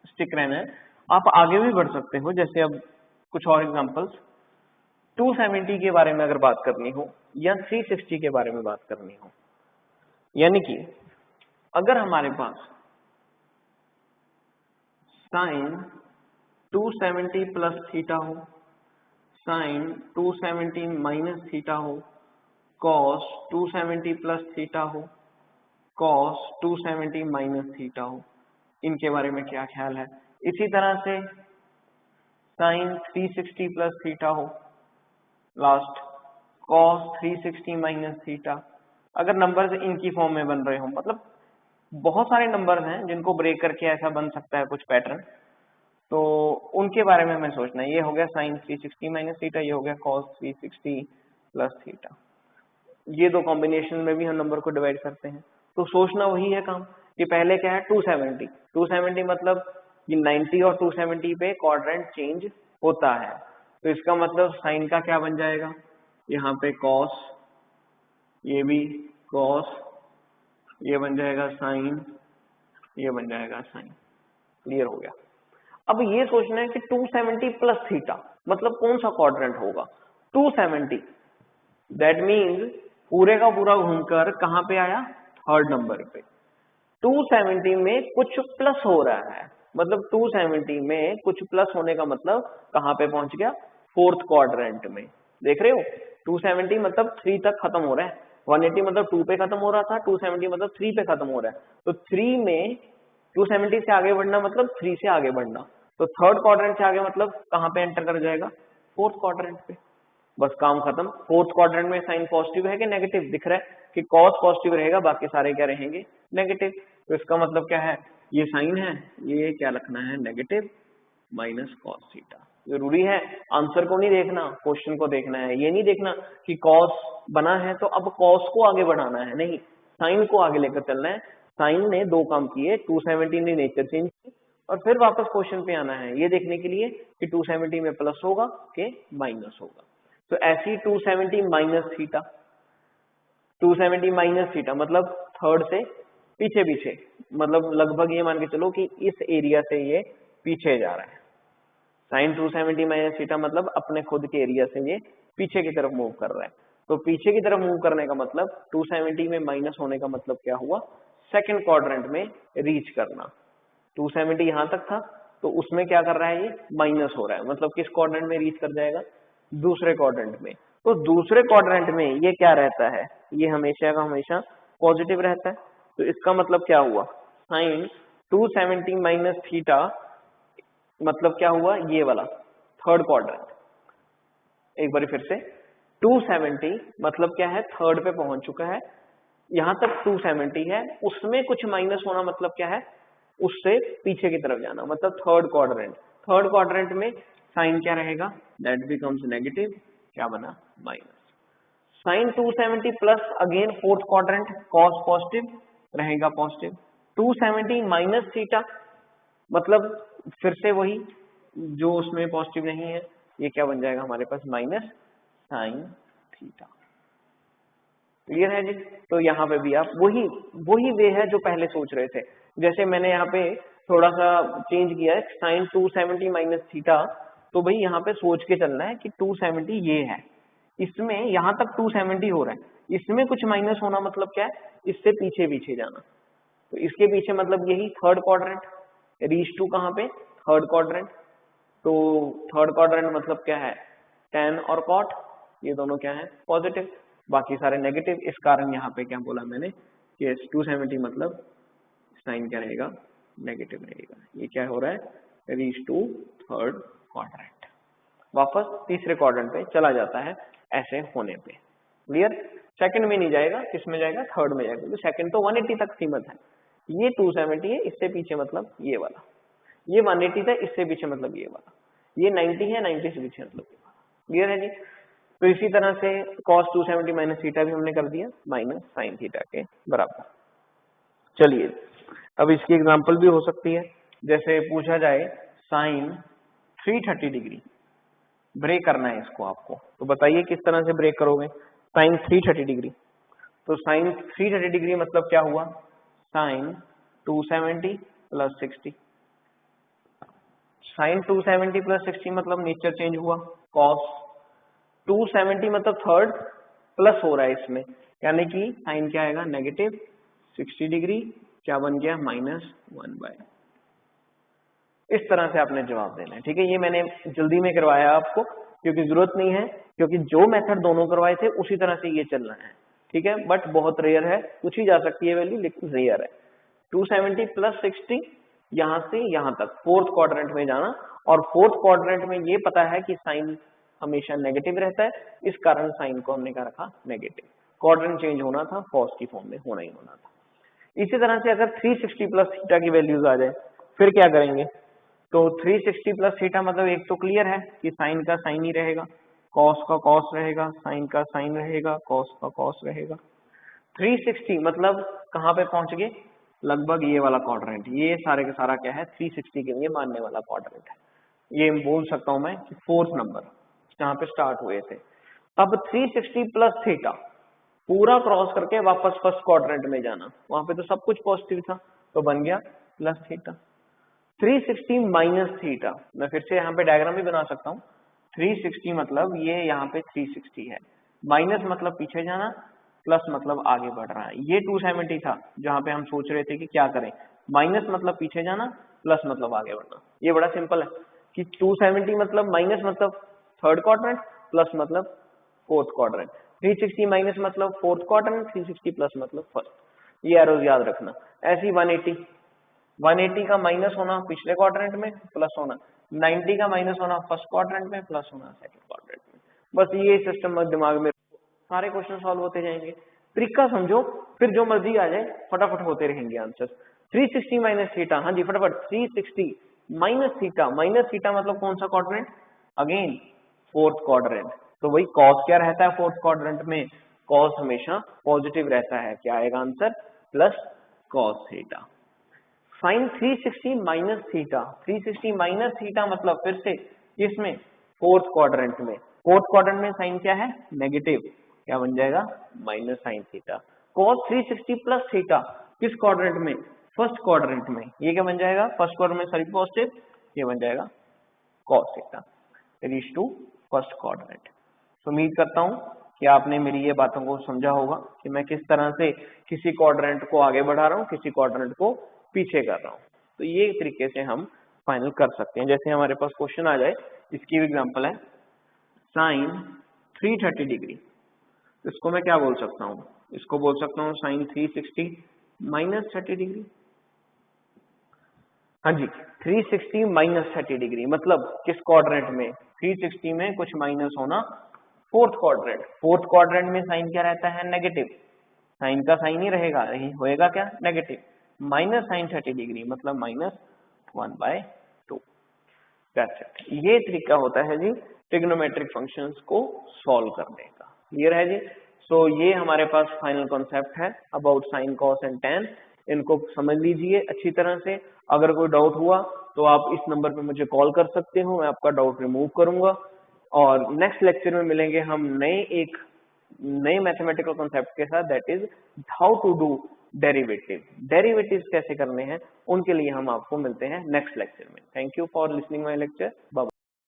स्टिक रहना है, आप आगे भी बढ़ सकते हो। जैसे अब कुछ और एग्जांपल्स, 270 के बारे में अगर बात करनी हो या 360 के बारे में बात करनी हो, यानी कि अगर हमारे पास साइन 270 प्लस थीटा हो, साइन 270 माइनस थीटा हो, कॉस 270 प्लस थीटा हो, कॉस 270 माइनस थीटा हो, इनके बारे में क्या ख्याल है। इसी तरह से साइन 360 प्लस थीटा हो, लास्ट कॉस 360 माइनस थीटा, अगर नंबर्स इनकी फॉर्म में बन रहे हो, मतलब बहुत सारे नंबर्स हैं जिनको ब्रेक करके ऐसा बन सकता है कुछ पैटर्न, तो उनके बारे में हमें सोचना है। ये हो गया साइन 360 माइनस थीटा, ये हो गया कॉस 360 प्लस थीटा, ये दो कॉम्बिनेशन में भी हम नंबर को डिवाइड करते हैं। तो सोचना वही है काम कि पहले क्या है 270, 270 मतलब कि 90 और 270 पे क्वाड्रेंट चेंज होता है, तो इसका मतलब साइन का क्या बन जाएगा, यहाँ पे कॉस, ये भी कॉस, ये बन जाएगा साइन ये बन जाएगा साइन। क्लियर हो गया। अब ये सोचना है कि 270 प्लस थीटा मतलब कौन सा क्वाड्रेंट होगा। 270 दैट मीन्स पूरे का पूरा घूमकर कहां पे आया, थर्ड नंबर पे। 270 में कुछ प्लस हो रहा है, मतलब 270 में कुछ प्लस होने का मतलब कहां पे पहुंच गया, फोर्थ क्वाड्रेंट में। देख रहे हो 270 मतलब 3 तक खत्म हो रहा है, 180 मतलब 2 पे खत्म हो रहा था, 270 मतलब 3 पे खत्म हो रहा है। तो 3 में 270 से आगे बढ़ना मतलब 3 से आगे बढ़ना, तो थर्ड क्वाड्रेंट से आगे मतलब कहां पे एंटर कर जाएगा, फोर्थ क्वाड्रेंट पे। बस काम खत्म। फोर्थ क्वाड्रेंट में साइन पॉजिटिव है कि नेगेटिव, दिख रहा है कि कॉस पॉजिटिव रहेगा, बाकी सारे क्या रहेंगे, नेगेटिव। तो इसका मतलब क्या है, ये साइन है, ये क्या रखना है, नेगेटिव माइनस कॉस थीटा। जरूरी है, आंसर को नहीं देखना, क्वेश्चन को देखना है। ये नहीं देखना कि कॉस बना है तो अब कॉस को आगे बढ़ाना है, नहीं, साइन को आगे लेकर चलना है। साइन ने 2 काम किए, 270 ने नेचर चेंज की और फिर वापस क्वेश्चन पे आना है, ये देखने के लिए कि 270 में प्लस होगा कि माइनस होगा। तो ऐसी 270 माइनस थीटा, 270 माइनस थीटा मतलब थर्ड से पीछे पीछे, मतलब लगभग ये मान के चलो कि इस एरिया से ये पीछे जा रहा है। साइन 270 माइनस थीटा मतलब अपने खुद के एरिया से ये पीछे की तरफ मूव कर रहा है। तो पीछे की तरफ मूव करने का मतलब 270 में माइनस होने का मतलब क्या हुआ, सेकंड क्वाड्रेंट में रीच करना। 270 यहां तक था तो उसमें क्या कर रहा है, ये माइनस हो रहा है, मतलब किस क्वाड्रेंट में रीच कर जाएगा, दूसरे क्वाड्रेंट में। तो दूसरे क्वाड्रेंट में ये क्या रहता है, ये हमेशा का हमेशा पॉजिटिव रहता है। तो इसका मतलब क्या हुआ, साइन 270 माइनस थीटा मतलब क्या हुआ, ये वाला थर्ड क्वाड्रेंट। एक बार फिर से 270 मतलब क्या है, थर्ड पे पहुंच चुका है, यहां तक 270 है, उसमें कुछ माइनस होना मतलब क्या है, उससे पीछे की तरफ जाना, मतलब थर्ड क्वाड्रेंट। थर्ड क्वाड्रेंट में साइन क्या रहेगा, दैट बिकम्स नेगेटिव, क्या बना, minus. Sine 270 plus again fourth quadrant, cos positive रहेगा, पॉजिटिव। 270 माइनस थीटा मतलब फिर से वही जो उसमें पॉजिटिव नहीं है, ये क्या बन जाएगा हमारे पास, माइनस साइन थीटा। क्लियर है जी। तो यहाँ पे भी आप वही वे है जो पहले सोच रहे थे। जैसे मैंने यहाँ पे थोड़ा सा चेंज किया है, साइन 270 माइनस थीटा, तो भाई यहाँ पे सोच के चलना है कि 270 ये है, इसमें यहाँ तक 270 हो रहा है, इसमें कुछ माइनस होना मतलब क्या है, इससे पीछे पीछे जाना। तो इसके पीछे मतलब यही थर्ड क्वाड्रेंट, रीच टू कहाँ पे, थर्ड क्वाड्रेंट। तो थर्ड क्वाड्रेंट मतलब क्या है, tan और cot, ये दोनों क्या है, पॉजिटिव, बाकी सारे नेगेटिव। इस कारण यहाँ पे क्या बोला मैंने कि 270 मतलब साइन क्या रहेगा, नेगेटिव रहेगा। ये क्या हो रहा है, रीच टू थर्ड क्वाड्रेंट, वापस तीसरे क्वाड्रेंट पे चला जाता है ऐसे होने पे। क्लियर। सेकंड में नहीं जाएगा, किस में जाएगा, थर्ड में जाएगा, क्योंकि सेकंड तो 180 तक सीमित है। ये 270 है, इससे पीछे मतलब ये वाला, ये 180 था, इससे पीछे मतलब ये वाला, ये 90 है, 90 से पीछे मतलब ये वाला। क्लियर है जी। तो इसी तरह से cos 270 माइनस थीटा भी हमने कर दिया माइनस साइन थीटा के बराबर। चलिए अब इसकी एग्जांपल भी हो सकती है, जैसे पूछा जाए साइन 330 डिग्री ब्रेक करना है इसको आपको, तो बताइए किस तरह से ब्रेक करोगे साइन 330 डिग्री। तो साइन 330 डिग्री मतलब क्या हुआ, साइन 270 प्लस 60, साइन 270 प्लस 60 मतलब नेचर चेंज हुआ, कॉस 270 मतलब थर्ड प्लस हो रहा है इसमें, यानी कि साइन क्या आएगा, नेगेटिव 60 डिग्री, क्या बन गया, माइनस 1/। इस तरह से आपने जवाब देना है। ठीक है, ये मैंने जल्दी में करवाया आपको क्योंकि जरूरत नहीं है, क्योंकि जो मेथड दोनों करवाए थे उसी तरह से ये चलना है। ठीक है, बट बहुत रेयर है, पूछ ही जा सकती है वैल्यू, लेकिन रेयर है। 270 प्लस 60 यहाँ से यहाँ तक फोर्थ क्वाड्रेंट में जाना, और फोर्थ क्वाड्रेंट में ये पता है कि साइन हमेशा नेगेटिव रहता है, इस कारण साइन को हमने क्या रखा, नेगेटिव। क्वाड्रेंट चेंज होना था, कॉस की फॉर्म में होना ही होना था। इसी तरह से अगर 360 प्लस थीटा की वैल्यूज आ जाए फिर क्या करेंगे, तो 360 प्लस थीटा मतलब एक तो क्लियर है कि साइन का साइन ही रहेगा, कॉस का कॉस रहेगा, साइन का साइन रहेगा, कॉस का कॉस रहेगा। 360 मतलब कहाँ पे पहुंच गए, लगभग ये वाला क्वाड्रेंट, ये सारे का सारा क्या है 360 के लिए मानने वाला क्वाड्रेंट है। ये बोल सकता हूं मैं कि फोर्थ नंबर जहाँ पे स्टार्ट हुए थे। अब 360 प्लस थीटा पूरा क्रॉस करके वापस फर्स्ट क्वाड्रेंट में जाना, वहां पे तो सब कुछ पॉजिटिव था, तो बन गया प्लस थीटा, 360 माइनस थीटा। मैं फिर से यहाँ पे डायग्राम भी बना सकता हूँ। 360 मतलब ये यहाँ पे 360 है, माइनस मतलब पीछे जाना, प्लस मतलब आगे बढ़ रहा है। ये 270 था जहाँ पे हम सोच रहे थे कि क्या करें, माइनस मतलब पीछे जाना, प्लस मतलब आगे बढ़ना। ये बड़ा सिंपल है कि 270 मतलब माइनस मतलब थर्ड क्वाड्रेंट, प्लस मतलब फोर्थ क्वाड्रेंट, 360 माइनस मतलब फोर्थ क्वाड्रेंट, 360 प्लस मतलब फर्स्ट। ये एरोज याद रखना। ऐसी 180 का माइनस होना पिछले क्वाड्रेंट में, प्लस होना 90 का माइनस होना फर्स्ट क्वाड्रेंट में, प्लस होना सेकंड क्वाड्रेंट में। बस ये सिस्टम दिमाग में, सारे क्वेश्चन सॉल्व होते जाएंगे। ट्रिक का समझो, फिर जो मर्जी आ जाए फटाफट होते रहेंगे आंसर। 360 माइनस थीटा, हाँ जी फटाफट, 360 माइनस थीटा मतलब कौन सा क्वाड्रेंट, अगेन फोर्थ क्वाड्रेंट। तो वही कॉस क्या रहता है फोर्थ क्वाड्रेंट में, कॉस हमेशा पॉजिटिव रहता है। क्या आएगा answer, plus cos theta. Sine 360 minus theta, 360 minus theta मतलब फिर से इसमें फोर्थ क्वाड्रेंट में, फोर्थ क्वाड्रेंट में साइन क्या है, नेगेटिव, क्या बन जाएगा, minus sine theta. Cos 360 plus theta किस क्वाड्रेंट में, फर्स्ट क्वाड्रेंट में, ये क्या बन जाएगा, फर्स्ट क्वाड्रेंट में सॉरी पॉजिटिव, ये बन जाएगा cos theta reach to first quadrant. तो उम्मीद करता हूं कि आपने मेरी ये बातों को समझा होगा कि मैं किस तरह से किसी क्वाड्रेंट को आगे बढ़ा रहा हूँ, किसी क्वाड्रेंट को पीछे कर रहा हूँ। तो ये तरीके से हम फाइनल कर सकते हैं। जैसे हमारे पास क्वेश्चन आ जाए, इसकी भी एग्जांपल है साइन 330 डिग्री, इसको मैं क्या बोल सकता हूँ, इसको बोल सकता हूँ साइन 360 माइनस 30 डिग्री। हाँ जी, 360 माइनस 30 डिग्री मतलब किस क्वाड्रेंट में, 360 में कुछ माइनस होना, फोर्थ क्वाड्रेंट। फोर्थ क्वाड्रेंट में साइन क्या रहता है, नेगेटिव, साइन का साइन ही रहेगा, यही होएगा क्या, नेगेटिव। माइनस साइन 30 डिग्री मतलब माइनस 1/2। That's it. ये तरीका होता है जी ट्रिग्नोमेट्रिक फंक्शंस को सॉल्व करने का। क्लियर है जी। सो ये हमारे पास फाइनल कॉन्सेप्ट है about sine, cos and tan. इनको समझ लीजिए अच्छी तरह से। अगर कोई डाउट हुआ तो आप इस नंबर पे मुझे कॉल कर सकते हो, मैं आपका डाउट रिमूव करूंगा। और नेक्स्ट लेक्चर में मिलेंगे हम नए मैथमेटिकल कॉन्सेप्ट के साथ, that is how to do derivative कैसे करने हैं, उनके लिए हम आपको मिलते हैं नेक्स्ट लेक्चर में। Thank you for listening my lecture. Bye bye.